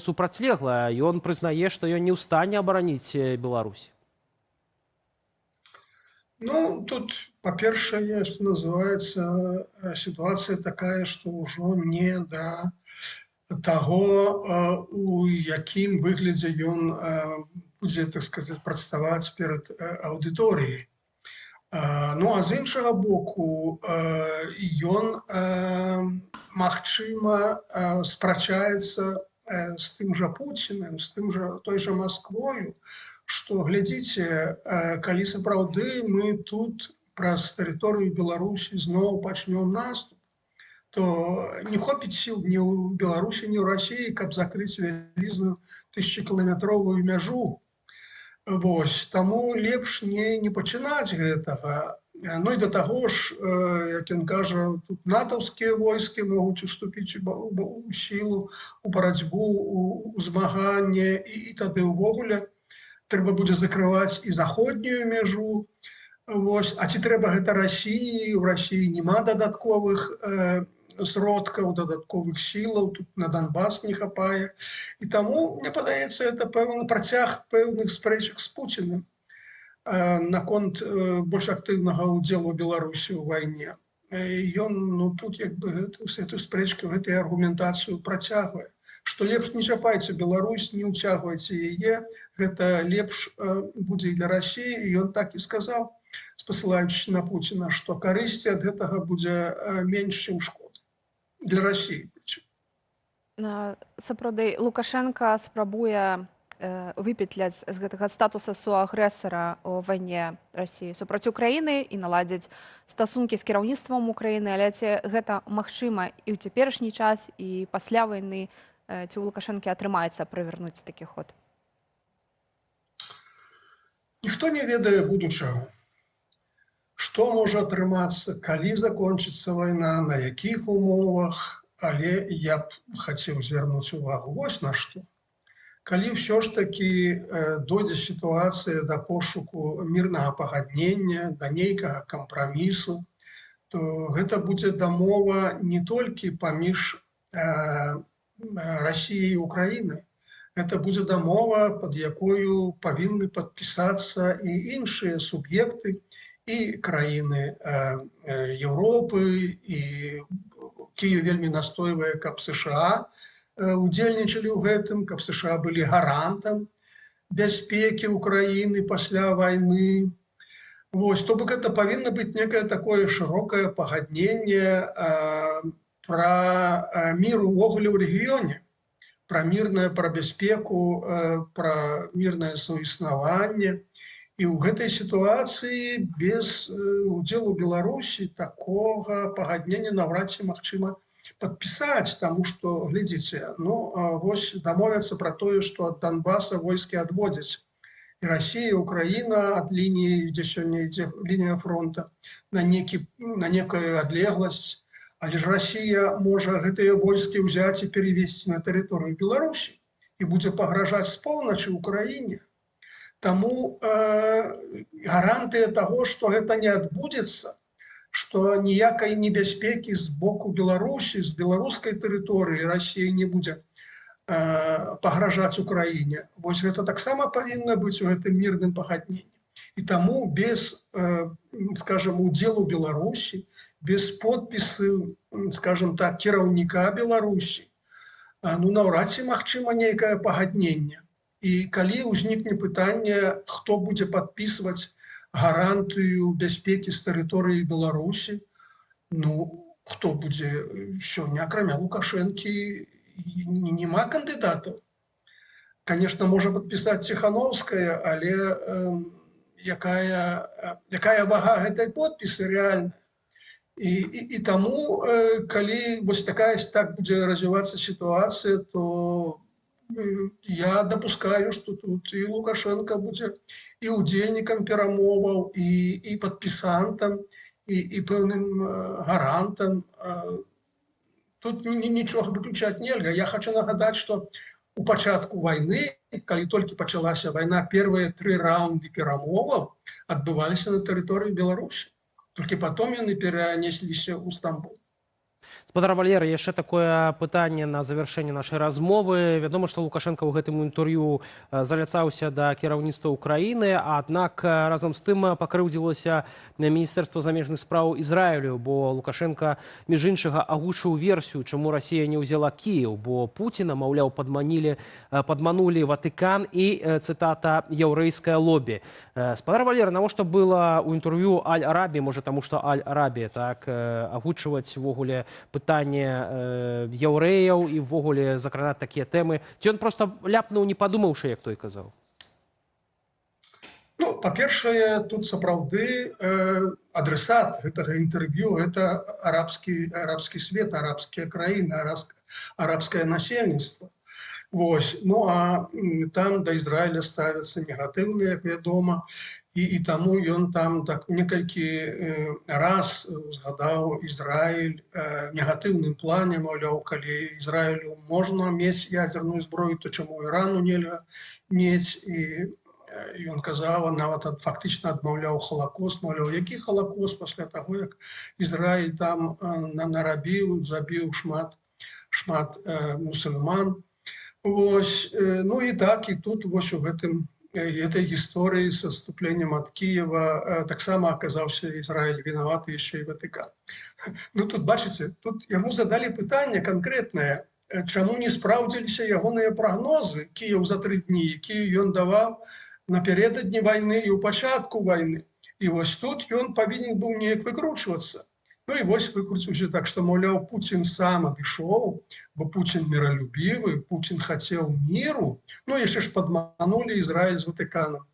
Speaker 16: супрацьлегла. Ён прызнае, што ён не ў стане абараніць Беларусь.
Speaker 17: Тут, па-першае, што называецца, сітуацыя такая, што ўжо не да таго, у якім выглядзе ён будзе, так сказаць, прадставаць перад аўдыторыяй. А з іншага боку, ён, магчыма, спрачаецца з тым жа Пуцінам, з той жа Масквою, што, глядзіце, калі сапраўды мы тут праз тэрыторыю Беларусі зноў пачнём наступ, то не хопіць сіл ні ў Беларусі, ні ў Расіі, каб закрыць вялізную 1000-кіламетровую мяжу. Вось, таму лепш не пачынаць гэтага. І да таго ж, як ён кажа, тут натаўскія войскі могуць уступіць у сілу, у барацьбу, у змаганне, і тады ўвогуле трэба будзе закрываць і заходнюю мяжу. Вось. А ці трэба гэта Расіі? У Расіі няма дадатковых сродкаў, дадатковых сілаў, тут на Донбас не хапае. І таму, мне падаецца, гэта пэўны працяг пэўных спрэчак з Пуцінам наконт больш актыўнага ўдзелу Беларусі ў вайне. Ён тут гэтую спрэчку, гэтую аргументацыю працягвае. Што лепш не чапайце Беларусь, не ўцягвайце яе, гэта лепш будзе і для Расіі, і ён так і сказаў, спасылаючыся на Пуціна, што карысці ад гэтага будзе менш, чым шкода. Для Расіі.
Speaker 1: Сапраўды, Лукашенко спрабуе выпетляць з гэтага статуса суагрэсара ў вайне Расіі супраць Украіны і наладзіць стасункі з кіраўніцтвам Украіны, але ці гэта магчыма і ў цяперашні час, і пасля вайны, ці ў Лукашэнкі атрымаецца правярнуць такі ход?
Speaker 17: Ніхто не ведае будучага. Што можа атрымацца, калі закончыцца вайна, на якіх умовах, але я б хацеў звярнуць увагу вось на што. Калі ўсё ж такі дойдзе сітуацыя да пошуку мірнага пагаднення, да нейкага кампрамісу, то гэта будзе дамова не толькі паміж Расіяй і Украінай. Гэта будзе дамова, пад якою павінны падпісацца і іншыя суб'екты, і краіны Еўропы, і Кіеў вельмі настойвае, каб США удзельнічалі ў гэтым, каб США былі гарантам бяспекі Украіны пасля вайны. Вось, то бок гэта павінна быць некае такое шырокае пагадненне пра мір увогуле ў рэгіёне, пра бяспеку, пра мірнае суіснаванне. І ў гэтай сітуацыі без удзелу Беларусі такога пагаднення наўрад ці магчыма падпісаць, таму што, глядзіце, вось дамовяцца пра тое, што ад Донбаса войскі адводзяць. І Расія, Украіна ад лініі, дзе сёння ідзе лінія фронта, на некую адлегласць. Але ж Расія можа гэтыя войскі ўзяць і перевесці на тэрыторыю Беларусі і будзе пагражаць з поўначы Украіне. Таму гарантыя таго, што гэта не адбудзецца, што ніякай небяспекі з боку Беларусі, з беларускай тэрыторыі Расія не будзе пагражаць Украіне. Вось гэта таксама павінна быць у гэтым мірным пагадненні. І таму без, скажем, удзелу Беларусі, без подпісу, скажем так, кіраўніка Беларусі, ну, наўрад ці магчыма нейкае пагадненне. І калі ўзнікне пытанне, хто будзе падпісваць гарантыю бяспекі з тэрыторыі Беларусі, ну, хто будзе сёння, акрамя Лукашэнкі, няма кандыдатаў. Конечно, можа падпісаць Ціхановская, але якая вага гэтай подпісы рэальна. І таму, калі вось так будзе развівацца сітуацыя, то я дапускаю, што тут і Лукашенко будзе і удзельнікам перамоваў, і падпісантам, і пэўным гарантам. Тут нічога выключаць нельга. Я хочу нагадаць, што у пачатку вайны, калі толькі пачалася вайна, первыя 3 раунды перамоваў адбываліся на тэрыторыі Беларусі. Толькі потом яны перанесліся ў Стамбул.
Speaker 16: Спадар Валерый, яшчэ такое пытанне на завяршэнне нашай размовы. Вядома, што Лукашенко ў гэтым інтэрв'ю заляцаўся да кіраўніцтва Украіны, аднак разам з тым пакрыўдзілася Міністэрства замежных спраў Ізраілю, бо Лукашенко, між іншага, агучыў версію, чаму Расія не ўзяла Кіеў, бо Пуціна, маўляў, падманулі Ватыкан і, цытата, яўрэйскае лобі. Спадар Валерый, навошта было ў інтэрв'ю Аль-Арабі, можа, таму што Аль-Арабі, так, агучваць увогуле пытанне яўрэяў і ввогуле закранаць такія тэмы. Ці ён проста ляпнуў, не падумаўшы, як той казаў?
Speaker 17: Ну, па-першае, тут сапраўды адресат гэтага інтэрв'ю – гэта арабскі свет, арабскія краіны, арабскае насельніцтва. Вось. Ну, а там да Ізраіля ставяцца негатыўна, як вядома, і таму ён там так некалькі раз згадаў Ізраіль негатыўным плане, маўляў, калі Ізраілю можна мець ядзерную зброю, то чаму Ірану нельга мець, і ён казаў, нават фактычна адмаўляў Холакост, маўляў, які Холакост пасля таго, як Ізраіль там нарабіў, забіў шмат мусульман. Вось, ну і так, і тут вось у гэтай гісторыі са ступленнем ад Кіева таксама аказаўся Ізраіль вінаваты яшчэ і Ватыкан. Ну тут, бачыце, тут яму задалі пытанне канкрэтнае, чаму не спраўдзіліся ягоныя прагнозы Кіеў за 3 дні, якія ён даваў напярэдадні вайны і ў пачатку вайны. І вось тут ён павінен быў неяк выкручвацца. Ну і вось выкруціўся так, што, маўляў, Пуцін сам адышоў, бо Пуцін міралюбівы, Пуцін хацеў міру, ну яшчэ ж падманулі Ізраіль з Ватыканам.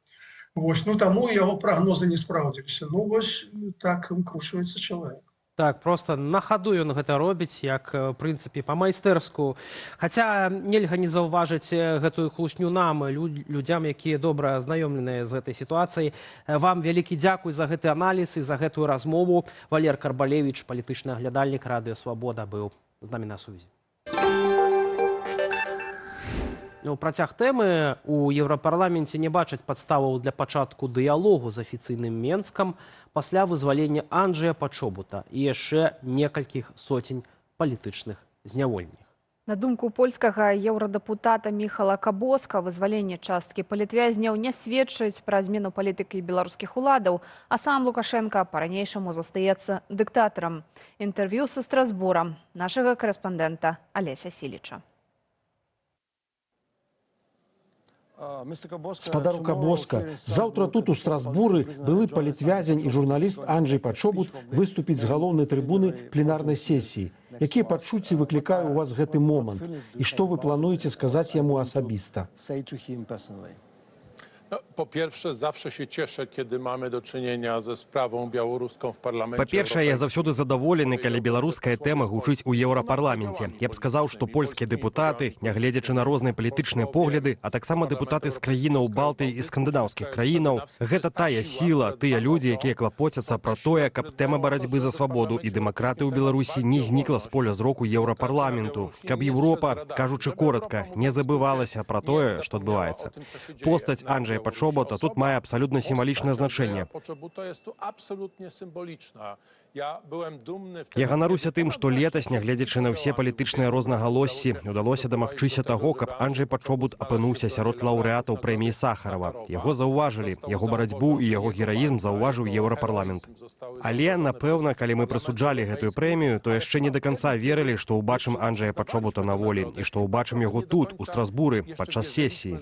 Speaker 17: Вось, ну таму яго прагнозы не спраўдзіліся. Ну вось так выкручваецца чалавек.
Speaker 16: Так, просто на хаду ён гэта робіць, як, в прынцыпе, па-майстэрску. Хаця нельга не заўважыць гэтую хлусню нам, людзям, якія добра знаёмленыя з гэтай сітуацыяй. Вам вялікі дзякуй за гэты аналіз і за гэтую размову. Валер Карбалевіч, палітычны аглядальнік Радыё Свабода, быў з намі на сувязі. У працяг тэмы у Еўрапарламенце не бачаць падставаў для пачатку дыялогу з афіцыйным Менскам пасля вызвалення Анджэя Пачобута і яшчэ некалькіх соцень палітычных зняволеных.
Speaker 1: На думку польскага еўрадэпутата Міхала Кабоска, вызваленне часткі палітвязняў не сведчыць пра змену палітыкі беларускіх уладаў, а сам Лукашенко па-ранейшаму застаецца дыктатарам. Інтэрв'ю са Страсбура нашага корэспандэнта Алеся Сіліча.
Speaker 18: Спадару Кабоска, заўтра тут у Страсбуры былы палітвязень і журналіст Анджэй Пачобут выступіць з галоўнай трыбуны пленарнай сесіі. Якія пачуцці выклікае ў вас гэты момант? І што вы плануеце сказаць яму асабіста?
Speaker 19: Po pierwsze, zawsze się cieszę, kiedy mamy do czynienia ze sprawą białoruską w parlamencie.
Speaker 4: Па-першае, я заўсёды задаволены, калі беларуская тэма гучыць у Еўрапарламенце. Я б сказаў, што польскія дэпутаты, нягледзячы на розныя палітычныя погляды, а таксама дэпутаты з краінаў Балтыі і скандынаўскіх краінаў, гэта тая сіла, тыя людзі, якія клапоцяцца пра тое, каб тэма барацьбы за свабоду і дэмакраты ў Беларусі не знікла з поля зроку Еўрапарламенту, каб Еўропа, кажучы коратка, не забывалася пра тое, што адбываецца. Постаць Анджэя Пачобота тут мае абсалютна сімвалічнае значэнне.
Speaker 19: Пачобута jest tu absolutnie symboliczna
Speaker 4: Я ганаруся тым, што летась, нягледзячы на ўсе палітычныя рознагалоссі, удалося дамагчыся таго, каб Анджэй Пачобут апынуўся сярод лаўрэатаў прэміі Сахарова. Яго заўважылі, яго барацьбу і яго гераізм заўважыў Еўрапарламент. Але, напэўна, калі мы прысуджалі гэтую прэмію, то яшчэ не да канца верылі, што ўбачым Анджэя Пачобута на волі і што ўбачым яго тут, у Страсбуры, падчас сесіі.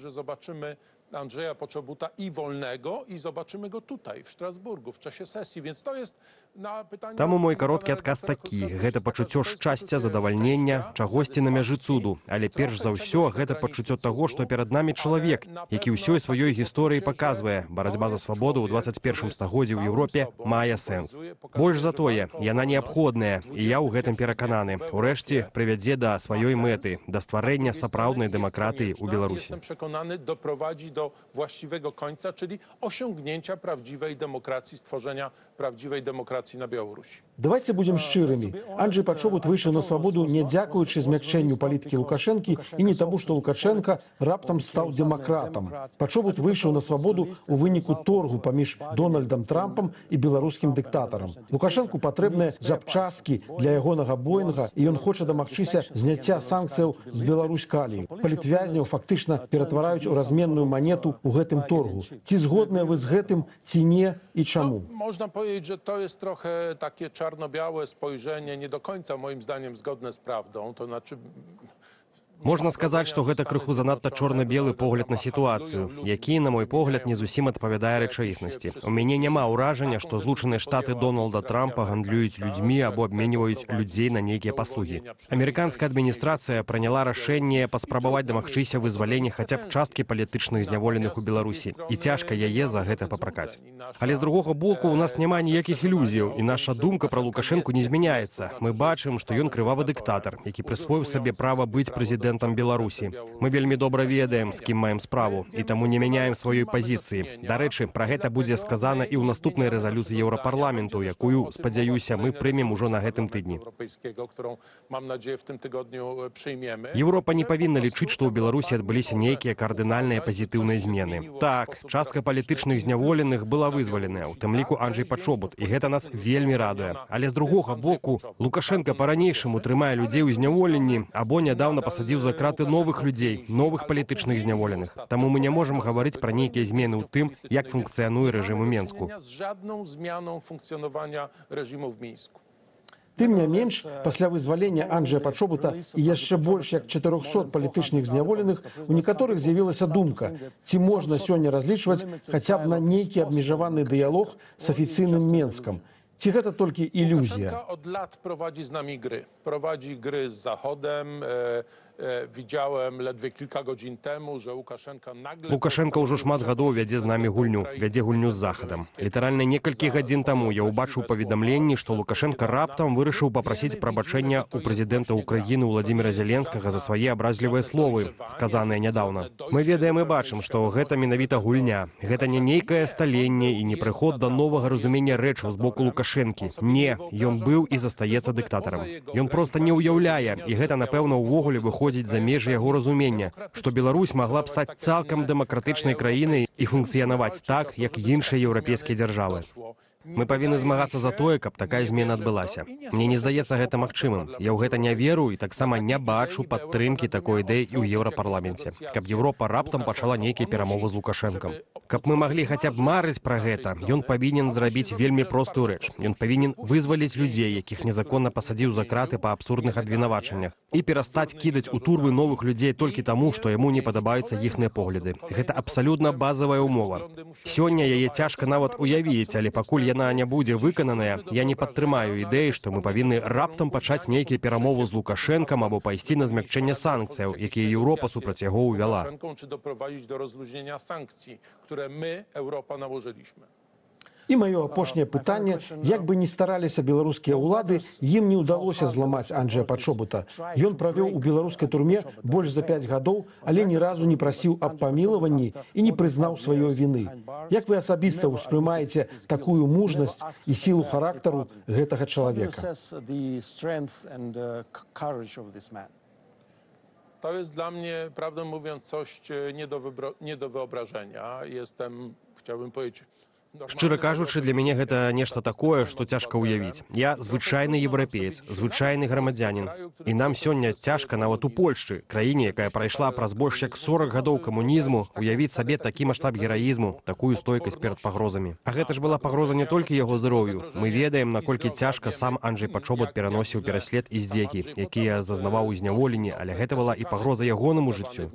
Speaker 19: Andrzeja Poczobuta i wolnego i zobaczymy go tutaj, w Strasburgu, w czasie sesji, więc to jest na pytanie...
Speaker 4: Таму мой кароткі адказ такі. Гэта пачуццё шчасця, задавальнення, чагосьці на мяжы цуду. Але перш за ўсё, гэта пачуццё таго, што перад намі чалавек, які ўсёй сваёй гісторыі паказвае, барацьба за свабоду ў 21 стагоддзі ў Еўропе мае сэнс. Больш за тое, яна неабходная, і я ў гэтым перакананы. Урэшце, прывядзе да сваёй мэты, да стварэння сапраўднай дэмакратыі ў Беларусі.
Speaker 19: Jestem przekonany, doprowadzi do właściwego końca, czyli osiągnięcia prawdziwej demokracji, stworzenia prawdziwej demokracji na Białorusi.
Speaker 18: Давайте будем шчырымі. Анджэй Пачобут выйшаў на свабоду не дзякуючы змякчэнню палітыкі Лукашэнкі і не таму, што Лукашенка раптам стаў дэмакратам. Пачобут выйшаў на свабоду ў выніку торгу паміж Дональдам Трампам і беларускім дыктатарам. Лукашэнку патрэбныя запчасткі для ягонага Боінга, і ён хоча дамагчыся зняцця санкцыяў з Беларусь-Каліі. Палітвязняў фактычна ператвараюць у разменную манету ў гэтым торгу. Ці згодныя вы з гэтым, ці не і чаму?
Speaker 19: Można powiedzieć, że to jest trochę takie czarno-białe spojrzenie, nie do końca moim zdaniem zgodne z prawdą. To znaczy...
Speaker 4: Можна сказаць, што гэта крыху занадта чорна-белы погляд на сітуацыю, які, на мой погляд, не зусім адпавядае рэчаіснасці. У мяне няма ўражання, што Злучаныя Штаты Дональда Трампа гандлююць людзьмі або абменьваюць людзей на нейкія паслугі. Амерыканская адміністрацыя прыняла рашэнне паспрабаваць дамагчыся вызвалення хаця б часткі палітычных зняволеных у Беларусі, і цяжка яе за гэта папракаць. Але з другога боку, у нас няма ніякіх ілюзіяў, і наша думка пра Лукашэнку не змяняецца. Мы бачым, што ён крывавы дыктатар, які прысвоіў сабе права быць прэзідэнтам Беларусі. Мы вельмі добра ведаем, з кім маем справу, і таму не мяняем сваёй пазіцыі. Дарэчы, пра гэта будзе сказана і ў наступнай рэзалюцыі Еўрапарламенту, якую, спадзяюся, мы прымем ужо на гэтым тыдні. Еўропа не павінна лічыць, што ў Беларусі адбыліся нейкія кардынальныя пазітыўныя змены. Так, частка палітычных зняволеных была вызваленая, у тым ліку Анджэй Пачобут, і гэта нас вельмі радуе. Але з другога боку, Лукашенка па-ранейшаму трымае людзей у зняволенні або нядаўна пасадзіў за краты новых людзей, новых палітычных зняволеных. Таму мы не можам гаварыць пра нейкія змены ў тым, як функцыянуе рэжым у Менску.
Speaker 18: Тым не менш, пасля вызвалення Анджэя Пачобута і яшчэ больш як 400 палітычных зняволеных, у некаторых з'явілася думка, ці можна сёння разлічваць хаця б на нейкі абмежаваны дыялог з афіцыйным Менскам. Ці гэта толькі ілюзія?
Speaker 19: Łukaszenka od lat prowadzi z nami gry. Prowadzi gry z Zachodem. Widziałem ledwie kilka godzin temu, że Łukaszenka nagle...
Speaker 4: Лукашенка ўжо шмат гадоў вядзе з намі гульню, вядзе гульню з Захадам. Літаральна некалькі гадзін таму я ўбачыў паведамленні, што Лукашенка раптам вырашыў папрасіць прабачэння ў прэзідэнта Украіны Владзіміра Зеленскага за свае абразлівыя словы, сказаныя нядаўна. Мы ведаем і бачым, што гэта менавіта гульня. Гэта не нейкае сталенне і не прыход да новага разумення рэчаў з боку Лукашэнкі. Не, ён быў і застаецца дыктатарам. Ён проста не ўяўляе, і гэта, напэўна, увогуле выходзіць за межы яго разумення, што Беларусь магла б стаць цалкам дэмакратычнай краінай і функцыянаваць так, як іншыя еўрапейскія дзяржавы. Мы павінны змагацца за тое, каб такая змена адбылася. Мне не здаецца гэта магчымым. Я ў гэта не веру і таксама не бачу падтрымкі такой ідэі ў Еўрапарламенце. Каб Еўропа раптам пачала нейкія перамовы з Лукашэнкам. Каб мы маглі хаця б марыць пра гэта, ён павінен зрабіць вельмі простую рэч. Ён павінен вызваліць людзей, якіх незаконна пасадзіў за краты па абсурдных абвінавачаннях, і перастаць кідаць у турбы новых людзей толькі таму, што яму не падабаюцца іхныя погляды. Гэта абсалютна базавая ўмова. Сёння яе цяжка нават уявіць, але пакуль яна не будзе выкананая, я не падтрымаю ідэі, што мы павінны раптам пачаць нейкія перамовы з Лукашэнкам або пайсці на змякчэнне санкцыяў, якія Еўропа супраць яго ўвяла.
Speaker 18: І маё апошняе пытанне, як бы ні стараліся беларускія ўлады, ім не ўдалося зламаць Анджэя Пачобута. Ён правёў у беларускай турме больш за 5 гадоў, але ні разу не прасіў аб памілаванні і не прызнаў сваёй віны. Як вы асабіста ўспрымаеце такую мужнасць і сілу характару гэтага чалавека?
Speaker 19: To jest dla mnie, prawdę mówiąc, coś nie do wyobrażenia. Jestem, chciałbym powiedzieć,
Speaker 4: Шчыра кажучы, для мяне гэта нешта такое, што цяжка ўявіць. Я звычайны еўрапеец, звычайны грамадзянін. І нам сёння цяжка нават у Польшчы, краіне, якая прайшла праз больш як 40 гадоў камунізму, уявіць сабе такі маштаб гераізму, такую стойкасць перад пагрозамі. А гэта ж была пагроза не толькі яго здароўю. Мы ведаем, наколькі цяжка сам Анджэй Пачобут пераносіў пераслед і здзекі, якія зазнаваў у зняволенні, але гэта была і пагроза ягонаму жыццю.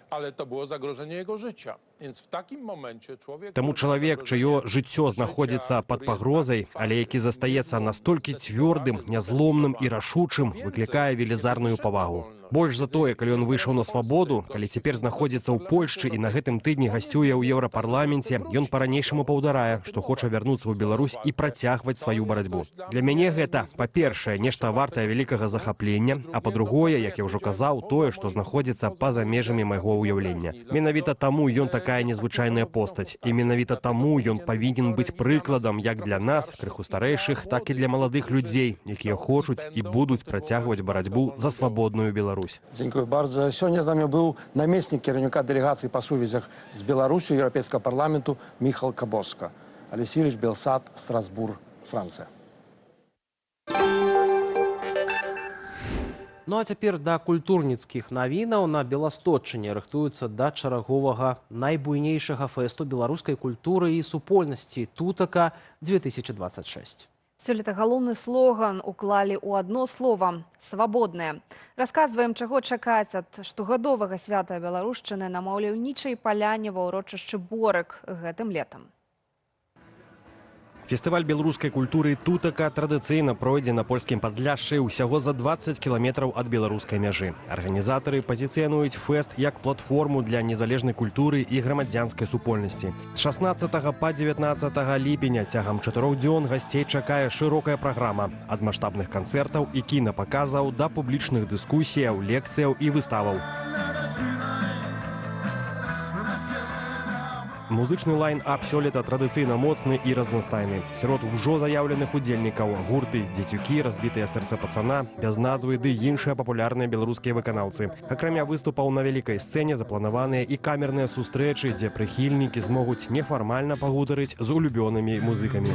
Speaker 19: Ale to było zagrożenie jego życia. Więc w takim momencie człowiek...
Speaker 4: Таму чалавек, чыё жыццё знаходзіцца пад пагрозай, але які застаецца настолькі цвёрдым, нязломным і рашучым, выклікае велізарную павагу. Больш за тое, калі ён выйшаў на свабоду, калі цяпер знаходзіцца ў Польшчы і на гэтым тыдні гасцюе ў Еўрапарламенце, ён па-ранейшаму паўдарае, што хоча вярнуцца ў Беларусь і працягваць сваю барацьбу. Для мяне гэта, па-першае, нешта вартае вялікага захаплення, а па-другое, як я ўжо казаў, тое, што знаходзіцца па-за межамі майго ўяўлення. Менавіта таму ён такая незвычайная постаць, і менавіта таму ён павінен быць прыкладам як для нас, крыху старэйшых, так і для маладых людзей, якія хочуць і будуць працягваць барацьбу за свабодную Беларусь.
Speaker 18: Dziękuję bardzo. Сегодня z nami był namiestnik kierownika delegacji po suvязях z Białorusią Europejskiego Parlamentu Michał Kaboska. Алексеевич Белсад, Страсбург, Франция.
Speaker 16: Ну а цяпер да культурніцкіх навінаў. На Беласточчыне рыхтуюцца да чарговага найбуйнейшага фэсту беларускай культуры і супольнасці «Тутака 2026».
Speaker 1: Сёлета галоўны слоган уклалі ў адно слова «свабоднае». Расказваем, чаго чакаць ад штогадовага свята беларушчыны на Маўляўнічай паляне ва ўрочышчы Борык гэтым летам.
Speaker 4: Фестываль беларускай культуры «Тутака» традыцыйна пройдзе на польскім Падляшшы ўсяго за 20 кіламетраў ад беларускай мяжы. Арганізатары пазіцыянуюць фэст як платформу для незалежнай культуры і грамадзянскай супольнасці. З 16 па 19 ліпеня цягам 4 дзён гасцей чакае шырокая праграма ад маштабных канцэртаў і кінапаказаў да публічных дыскусіяў, лекцыяў і выставаў. Музычны лайн-ап сёлета традыцыйна моцны і разнастайны. Сярод ужо заяўленых удзельнікаў гурты «Дзецюкі», «Разбітыя сэрца пацана», «Без назвы» ды іншыя папулярныя беларускія выканаўцы. Акрамя выступаў на вялікай сцэне запланаваныя і камерныя сустрэчы, дзе прыхільнікі змогуць нефармальна пагутарыць з улюбёнымі музыкамі.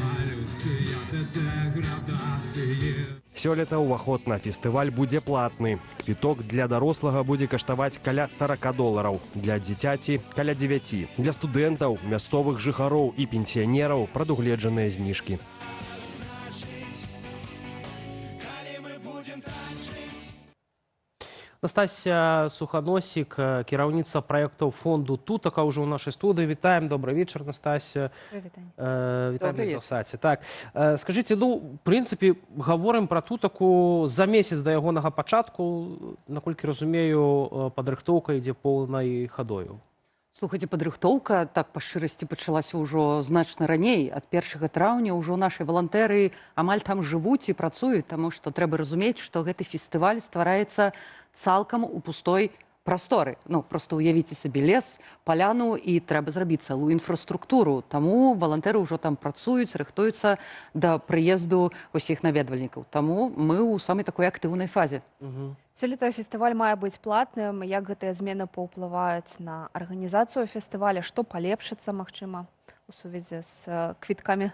Speaker 4: Сёлета ўваход на фестываль будзе платны. Квіток для дарослага будзе каштаваць каля $40, для дзіцяці – каля 9. Для студэнтаў, мясцовых жыхароў і пенсіянераў прадугледжаныя зніжкі.
Speaker 16: Настасья Суханосік, кіраўніца праектаў фонду «Тутака» ўжо ў нашай студыі. Вітаем, добрый вечар, Настасья. Вітаем на сайце. Так, скажыце, ну, в прынцыпе, гаворым пра «Тутаку» за месяц да ягонага пачатку. Наколькі разумею, падрыхтоўка ідзе поўнай хадою.
Speaker 20: Слухайте, падрыхтоўка, так па шчырасці, пачалася ўжо значна раней. Ад 1 траўня ўжо нашы валантэры амаль там жывуць і працуюць, таму што трэба разумець, што гэты фестываль ствараецца цалкам у пустой прасторы. Ну, проста уявіце сабе лес, паляну, і трэба зрабіць цэлую інфраструктуру. Таму валантэры ўжо там працуюць, рыхтуюцца да прыезду усіх наведвальнікаў. Таму мы ў самай такой актыўнай фазе.
Speaker 1: Сёлета фестываль мае быць платным. Як гэтыя змены паўплываюць на арганізацыю фестываля? Што палепшыцца, магчыма, у сувязі з квіткамі?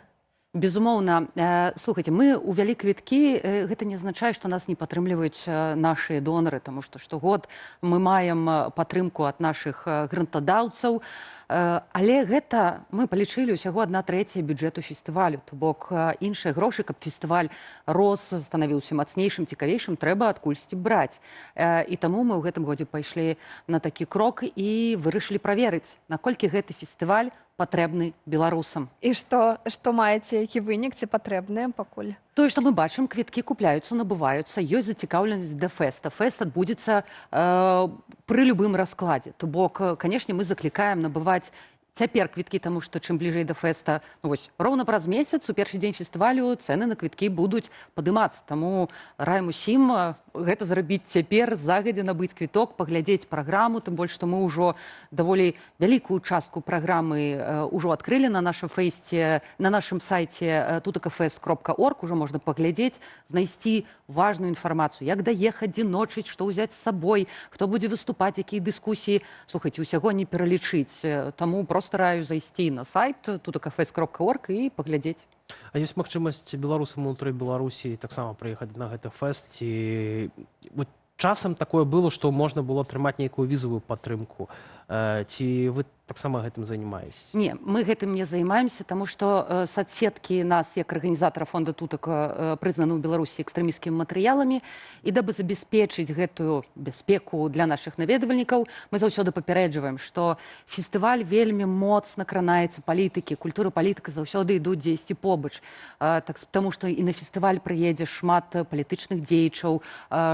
Speaker 20: Безумоўна. Слухайте, мы увялі квіткі, гэта не азначае, што нас не падтрымліваюць нашы донары, таму што штогод мы маем падтрымку ад нашых грантадаўцаў, але гэта мы палічылі ўсяго 1/3 бюджэту фестывалю, то бок іншыя грошы, каб фестываль рос, станавіўся мацнейшым, цікавейшым, трэба адкульсьці браць. І таму мы ў гэтым годзе пайшлі на такі крок і вырашылі праверыць, наколькі гэты фестываль патрэбны беларусам.
Speaker 1: І што маеце, які вынік, ці патрэбныя пакуль?
Speaker 20: Тое, што мы бачым, квіткі купляюцца, набываюцца, ёсць зацікаўленасць да фэста. Фэст адбудзецца пры любым раскладзе. То бок, канешне, мы заклікаем набываць цяпер квіткі, таму што чым бліжэй да фэста, ну вось, роўна праз месяц, у першы дзень фестывалю цэны на квіткі будуць падымацца. Таму раім усім гэта зрабіць цяпер, загадзя набыць квіток, паглядзець праграму, тым больш, што мы ўжо даволі вялікую частку праграмы ўжо адкрылі на нашым фэсце, на нашым сайце tutakafest.org, ужо можна паглядзець, знайсці важную інфармацыю, як даехаць, дзе ночыць, што ўзяць з сабой, хто будзе выступаць, якія дыскусіі. Слухайце, усяго не пералічыць, таму проста просто раю зайсці на сайт tutacafes.org і паглядзець.
Speaker 16: А ёсць магчымасць беларусам унутры Беларусі таксама прыехаць на гэты фэст, ці вот часам такое было, што можна было атрымаць нейкую візавую падтрымку, ці вы таксама гэтым займаецесь?
Speaker 20: Не, мы гэтым не займаемся, таму што соцсеткі нас як арганізатара фонда Тутака прызнаны ў Беларусі экстрэміскімі матэрыяламі, і дабы забяспечыць гэтую бяспеку для нашых наведвальнікаў, мы заўсёды папярэджваем, што фестываль вельмі моцна кранаецца палітыкі, культура палітыка заўсёды ідуць дзесьці побач, таму што і на фестываль прыедзе шмат палітычных дзеячаў,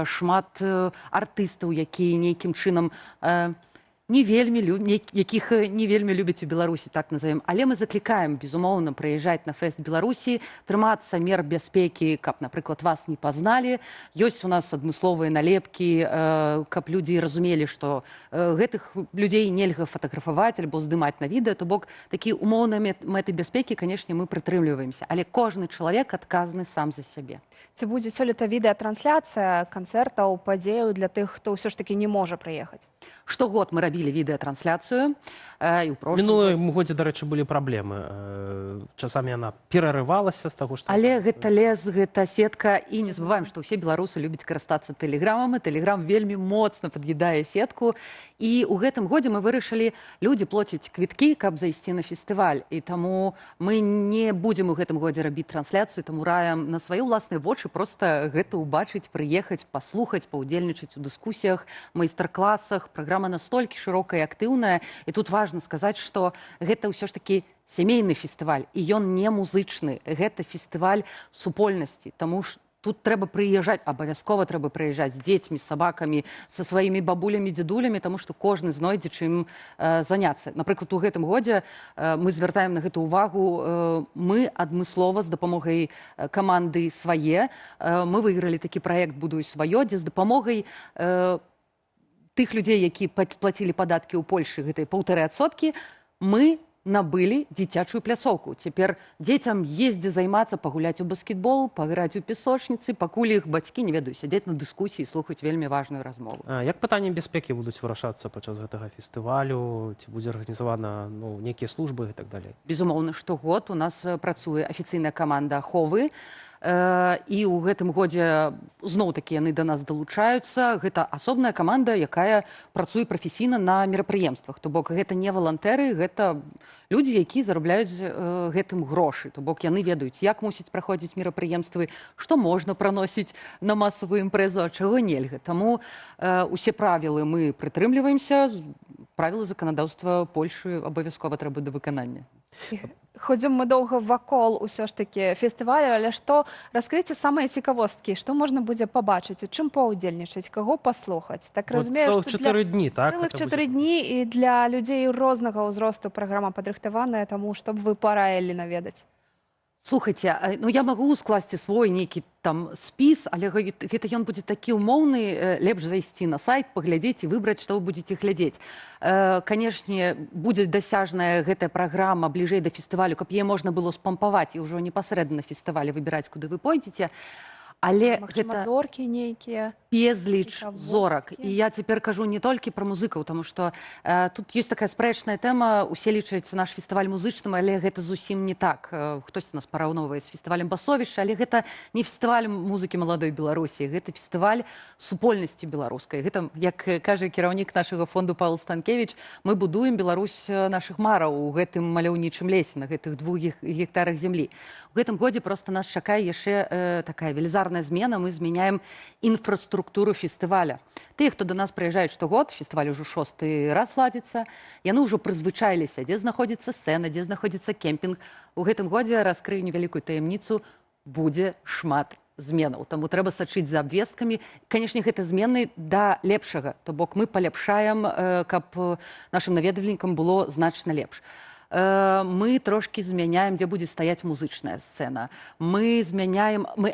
Speaker 20: шмат артыстаў, якія нейкім чынам якіх не вельмі любяць у Беларусі, так назовем. Але мы заклікаем, безумоўна, прыязджаць на фэст Беларусі, трымацца мер бяспекі, каб, напрыклад, вас не пазналі. Ёсць у нас адмысловыя налепкі, каб людзі разумелі, што гэтых людзей нельга фатаграфаваць альбо здымаць на відэа, то бок такія умоўныя мэты бяспекі, канешне, мы прытрымліваемся. Але кожны чалавек адказны сам за сябе.
Speaker 1: Ці будзе сёлета відэатрансляцыя канцэртаў, падзеяў для тых, хто ўсё ж такі не можа прыехаць?
Speaker 20: Штогод мы рабілі відэатрансляцыю.
Speaker 16: Мінулым годзе, дарэчы, былі праблемы. Часамі яна перарывалася з таго, што...
Speaker 20: Але гэта лес, гэта сетка. І не забываем, што ўсе беларусы любяць карыстацца тэлеграмам. Тэлеграм вельмі моцна пад'едае сетку. І ў гэтым годзе мы вырашылі, людзі плоцяць квіткі, каб зайсці на фестываль. І таму мы не будзем у гэтым годзе рабіць трансляцыю, таму раем на свае ўласныя вочы проста гэта ўбачыць, прыехаць, паслухаць, паўдзельнічаць у дыскусіях, майстар-класах. Праграма настолькі шырокая і актыўная. І тут важна сказаць, што гэта ўсё ж такі сямейны фестываль, і ён не музычны. Гэта фестываль супольнасці, таму што тут трэба прыязджаць, абавязкова трэба прыязджаць з дзецьмі, з сабакамі, са сваімі бабулямі, дзедулямі, таму што кожны знойдзе чым заняцца. Напрыклад, у гэтым годзе мы звяртаем на гэту ўвагу, мы адмыслова з дапамогай каманды «Свае», мы выйгралі такі праект «Будуй сваё», дзе з дапамогай тых людзей, які плацілі падаткі ў Польшы, гэта 1,5%, мы набылі дзіцячую пляцоўку. Цяпер дзецям ездзе займацца, пагуляць у баскетбол, паграць у песочніцы, пакуль іх бацькі, не ведаю, сядзець на дыскусіі і слухаць вельмі важную размову.
Speaker 16: Як пытанні бяспекі будуць вырашацца падчас гэтага фестывалю? Ці будзе арганізавана нейкія службы і так далей?
Speaker 20: Безумоўна, штогод у нас працуе афіцыйная каманда «Аховы», і ў гэтым годзе зноў-такі яны да нас далучаюцца. Гэта асобная каманда, якая працуе прафесійна на мерапрыемствах. То бок гэта не валантэры, гэта людзі, якія зарабляюць гэтым грошы. То бок яны ведаюць, як мусіць праходзіць мерапрыемствы, што можна праносіць на масавую імпрэзу, а чаго нельга. Таму усе правілы мы прытрымліваемся, правілы заканадаўства Польшы абавязкова трэба да выканання.
Speaker 1: Ходзім мы доўга вакол усё ж такі фестывалю, але што раскрыйце самыя цікавосткі, што можна будзе пабачыць, у чым паўдзельнічаць, каго паслухаць? Так разумею, што
Speaker 16: цэлых 4 дні, так?
Speaker 1: Цэлых 4 дні, і для людзей рознага ўзросту праграма падрыхтаваная, таму што б вы параілі наведаць.
Speaker 20: Слухайце, ну я магу скласці свой нейкі там спіс, але гэта ён будзе такі ўмоўны, лепш зайсці на сайт, паглядзець і выбраць, што вы будзеце глядзець. Канешне, будзе дасяжная гэтая праграма бліжэй да фестывалю, каб яе можна было спампаваць і ўжо непасрэдна на фестывалі выбіраць, куды вы пойдзеце. Але
Speaker 1: гэта зоркі нейкія,
Speaker 20: безліч зорак. І я цяпер кажу не толькі пра музыкаў, таму што тут ёсць такая спрэчная тэма, усе лічаць наш фестываль музычным, але гэта зусім не так. Хтосьці нас параўноўвае з фестывалем Басовішча, але гэта не фестываль музыкі маладой Беларусі, гэта фестываль супольнасці беларускай. Гэта, як кажа кіраўнік нашага фонду Павел Станкевіч, мы будуем Беларусь нашых мараў у гэтым маляўнічым лесе, на гэтых 2 гектарах зямлі. У гэтым годзе проста нас чакае яшчэ такая велізарная змена, мы змяняем інфраструктуру фестываля. Тыя, хто да нас прыязджаюць штогод, фестываль ужо 6-й раз ладзіцца, яны ўжо прызвычаіліся, дзе знаходзіцца сцэна, дзе знаходзіцца кемпінг. У гэтым годзе раскрыю невялікую таямніцу, будзе шмат зменаў. Таму трэба сачыць за абвесткамі. Канешне, гэта змены да лепшага. То бок мы паляпшаем, каб нашым наведвальнікам было значна лепш. Мы трошкі змяняем, дзе будзе стаяць музычная сцэна. Мы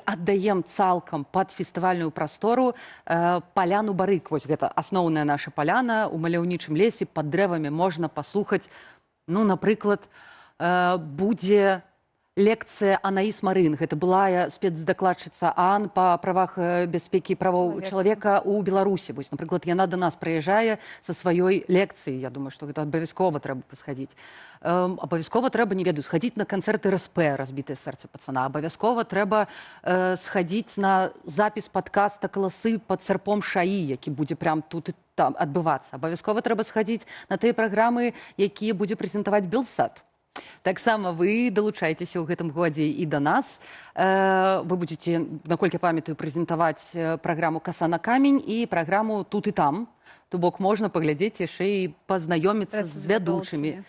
Speaker 20: аддаем цалкам пад фестывальную прастору паляну Барык. Вось гэта асноўная наша паляна. У маляўнічым лесе пад дрэвамі можна паслухаць, ну, напрыклад, будзе лекцыя Анаіс Марын, гэта была спецдакладчыца ААН па правах бяспекі і правоў чалавека ў Беларусі. Вось, напрыклад, яна да нас прыязджае са сваёй лекцыяй. Я думаю, што гэта абавязкова трэба схадзіць. Абавязкова трэба, не ведаю, схадзіць на канцэрт РСП «Разбітае сэрца пацана». Абавязкова трэба схадзіць на запіс падкаста «Каласы пад сярпом шаі», які будзе прям тут і там адбывацца. Абавязкова трэба схадзіць на тыя праграмы, якія будзе прэзентаваць Белсат. Таксама вы далучаецеся ў гэтым годзе і да нас. Вы будзеце, наколькі памятаю, прэзентаваць праграму «Каса на камень» і праграму «Тут і там». То бок можна паглядзець яшчэ і пазнаёміцца з вядучымі.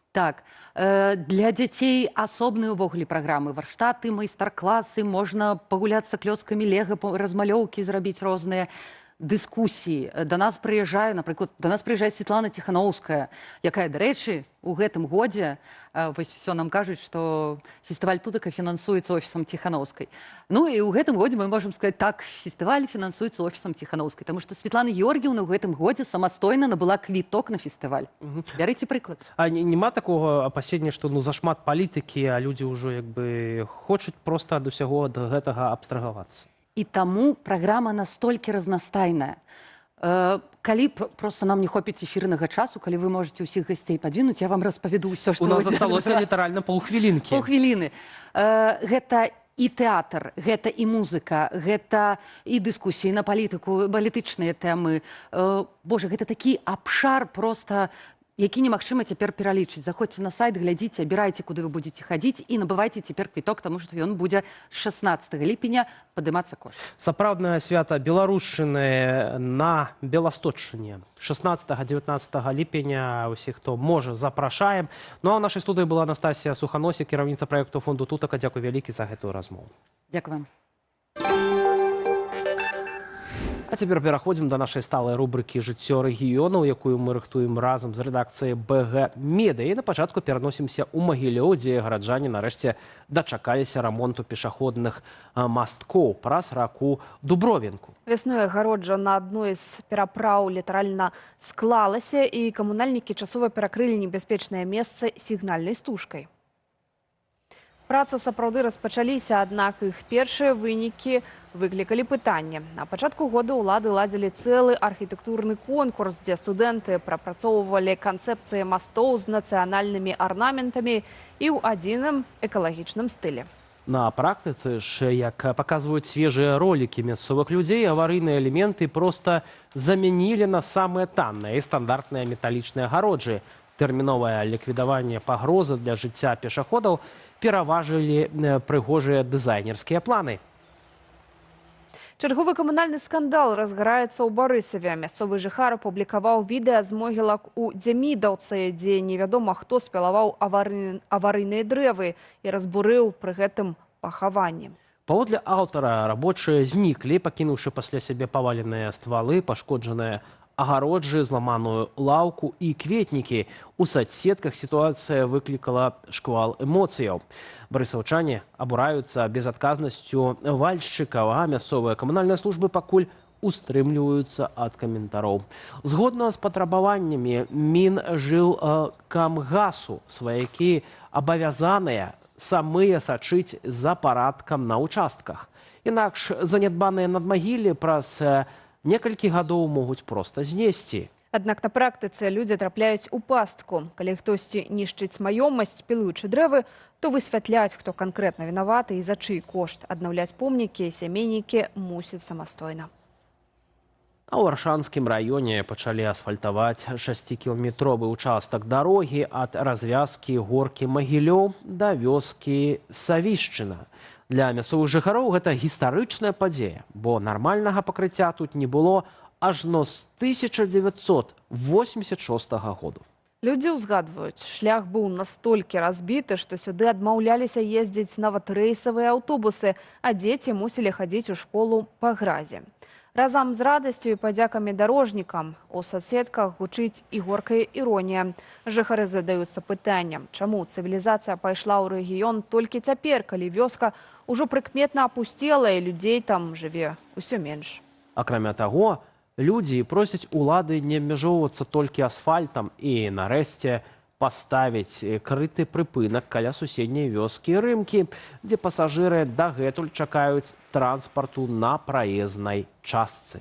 Speaker 20: Так, для дзяцей асобныя ўвогуле праграмы, варштаты, майстар-класы, можна пагуляцца клёцкамі лего, размалёўкі зрабіць розныя, дыскусіі. Да нас прыязджае, напрыклад, Светлана Тихановская, якая, дарэчы, у гэтым годзе, вось все нам кажуць, што фестываль тутака фінансуецца офісам Тихановскай. Ну і ў гэтым годзе мы можам сказаць, так, фестываль фінансуецца офісам Тихановскай, таму што Светлана Георгіевна ў гэтым годзе самастойна набыла квіток на фестываль. Бярыце прыклад.
Speaker 16: А няма такога апасення, што зашмат палітыкі, а людзі ўжо як бы хочуць проста ад усяго ад гэтага абстрагавацца?
Speaker 20: І таму праграма настолькі разнастайная. Калі б проста нам не хопіць эфірнага часу, калі вы можаце ўсіх гасцей падвінуць, я вам распавяду ўсё, што...
Speaker 16: У нас засталося літаральна паўхвілінкі.
Speaker 20: Паўхвіліны. Гэта і тэатр, гэта і музыка, гэта і дыскусіі на палітыку, палітычныя тэмы. Божа, гэта такі абшар проста, які немагчыма цяпер пералічыць. Заходзьце на сайт, глядзіце, абірайце, куды вы будзеце хадзіць і набывайце цяпер квіток, таму што ён будзе 16 ліпеня падымацца кошт.
Speaker 16: Сапраўднае свята беларушчыны на Беласточчыне. 16-19 ліпеня усіх, хто можа, запрашаем. Ну а ў нашай студыі была Анастасія Суханосік, кіраўніца праекту фонду «Тутака». Дзякуй вялікі за гэтую размову.
Speaker 20: Дзякуй вам.
Speaker 16: А цяпер пераходзім да нашай сталай рубрыкі «Жыццё рэгіёнаў», якую мы рыхтуем разам з рэдакцыяй БГ Медыа. І на пачатку пераносімся ў Магілёў, дзе гараджане нарэшце дачакаліся рамонту пешаходных масткоў праз раку Дубровінку.
Speaker 1: Вясной агароджа на адной з перапраў літаральна склалася, і камунальнікі часова перакрылі небяспечнае месца сігнальнай стужкай. Працы сапраўды распачаліся, аднак іх першыя вынікі выклікалі пытанне. На пачатку года ўлады ладзілі цэлы архітэктурны конкурс, дзе студэнты прапрацоўвалі канцэпцыі мастоў з нацыянальнымі арнаментамі і ў адзіным экалагічным стылі.
Speaker 16: На практыцы ж, як паказваюць свежыя ролікі мясцовых людзей, аварыйныя элементы проста замянілі на самыя танныя і стандартныя металічныя агароджы. Тэрміновае ліквідаванне пагрозы для жыцця пешаходаў пераважылі прыгожыя дызайнерскія планы.
Speaker 1: Чарговы камунальны скандал разгараецца ў Барысаве. Мясцовы жыхар апублікаваў відэа з могілак у Дзямідаўцы, дзе невядома хто спілаваў аварыйныя дрэвы і разбурыў пры гэтым пахаванне.
Speaker 16: Паводле аўтара, рабочыя зніклі, пакінуўшы пасля сябе паваленыя ствалы, пашкоджаныя агароджы, зламаную лаўку і кветнікі. У садсетках сітуацыя выклікала шквал эмоцыяў. Барысаўчане абураюцца безадказнасцю вальшчыкаў, а мясцовыя камунальныя службы пакуль устрымліваюцца ад каментароў. Згодна з патрабаваннямі Мінжылкамгасу сваякі абавязаныя самыя сачыць за парадкам на ўчастках. Інакш занядбаныя надмагіллі праз некалькі гадоў могуць проста знесці.
Speaker 1: Аднак на практыцы людзі трапляюць у пастку. Калі хтосьці нішчыць маёмасць, пілуючы дрэвы, то высвятляць, хто канкрэтна вінаваты і за чый кошт. Аднаўляць помнікі сямейнікі мусяць самастойна.
Speaker 16: А ў Аршанскім раёне пачалі асфальтаваць 6-кіламетровы ўчастак дарогі ад развязкі горкі Магілёў да вёскі Савішчына. Для мясцовых жыхароў гэта гістарычная падзея, бо нармальнага пакрыцця тут не было ажно з 1986 году.
Speaker 1: Людзі ўзгадваюць, шлях быў настолькі разбіты, што сюды адмаўляліся ездзіць нават рэйсавыя аўтобусы, а дзеці мусілі хадзіць у школу па гразі. Разам з радасцю і падзякамі дарожнікам у садсетках гучыць і горкая іронія. Жыхары задаюцца пытаннем, чаму цывілізацыя пайшла ў рэгіён толькі цяпер, калі вёска ўжо прыкметна апусцела і людзей там жыве ўсё менш.
Speaker 16: Акрамя таго, людзі просяць улады не абмяжоўвацца толькі асфальтам і, нарэшце, паставіць крыты прыпынак каля суседняй вёскі Рымкі, дзе пасажыры дагэтуль чакаюць транспарту на праезнай частцы.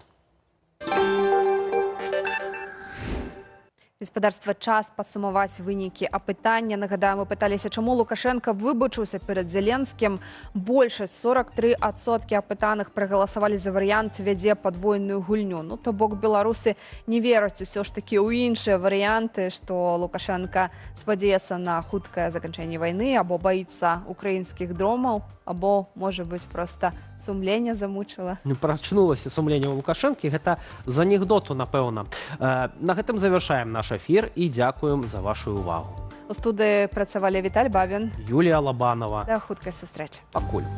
Speaker 1: Гаспадарства, час падсумаваць вынікі апытання. Нагадаем, мы пыталіся, чаму Лукашенко выбачыўся перад Зеленскім. Большасць, 43% апытаных прагаласавалі за варыянт вядзе падвойную гульню. Ну, то бок беларусы не вераць усё ж такі ў іншыя варыянты, што Лукашенко спадзяецца на хуткае заканчэнне вайны, або баіцца украінскіх дромаў, або, можа быць, проста сумленне замучыла.
Speaker 16: Прачнулася сумленне ў Лукашэнкі. Гэта з анекдоту, напэўна. На гэтым завяршаем наш эфір і дзякуем за вашу увагу.
Speaker 1: У студыі працавалі Віталь Бабін,
Speaker 16: Юлія Лабанова.
Speaker 1: Да хуткай сустрэчы.
Speaker 16: Пакуль.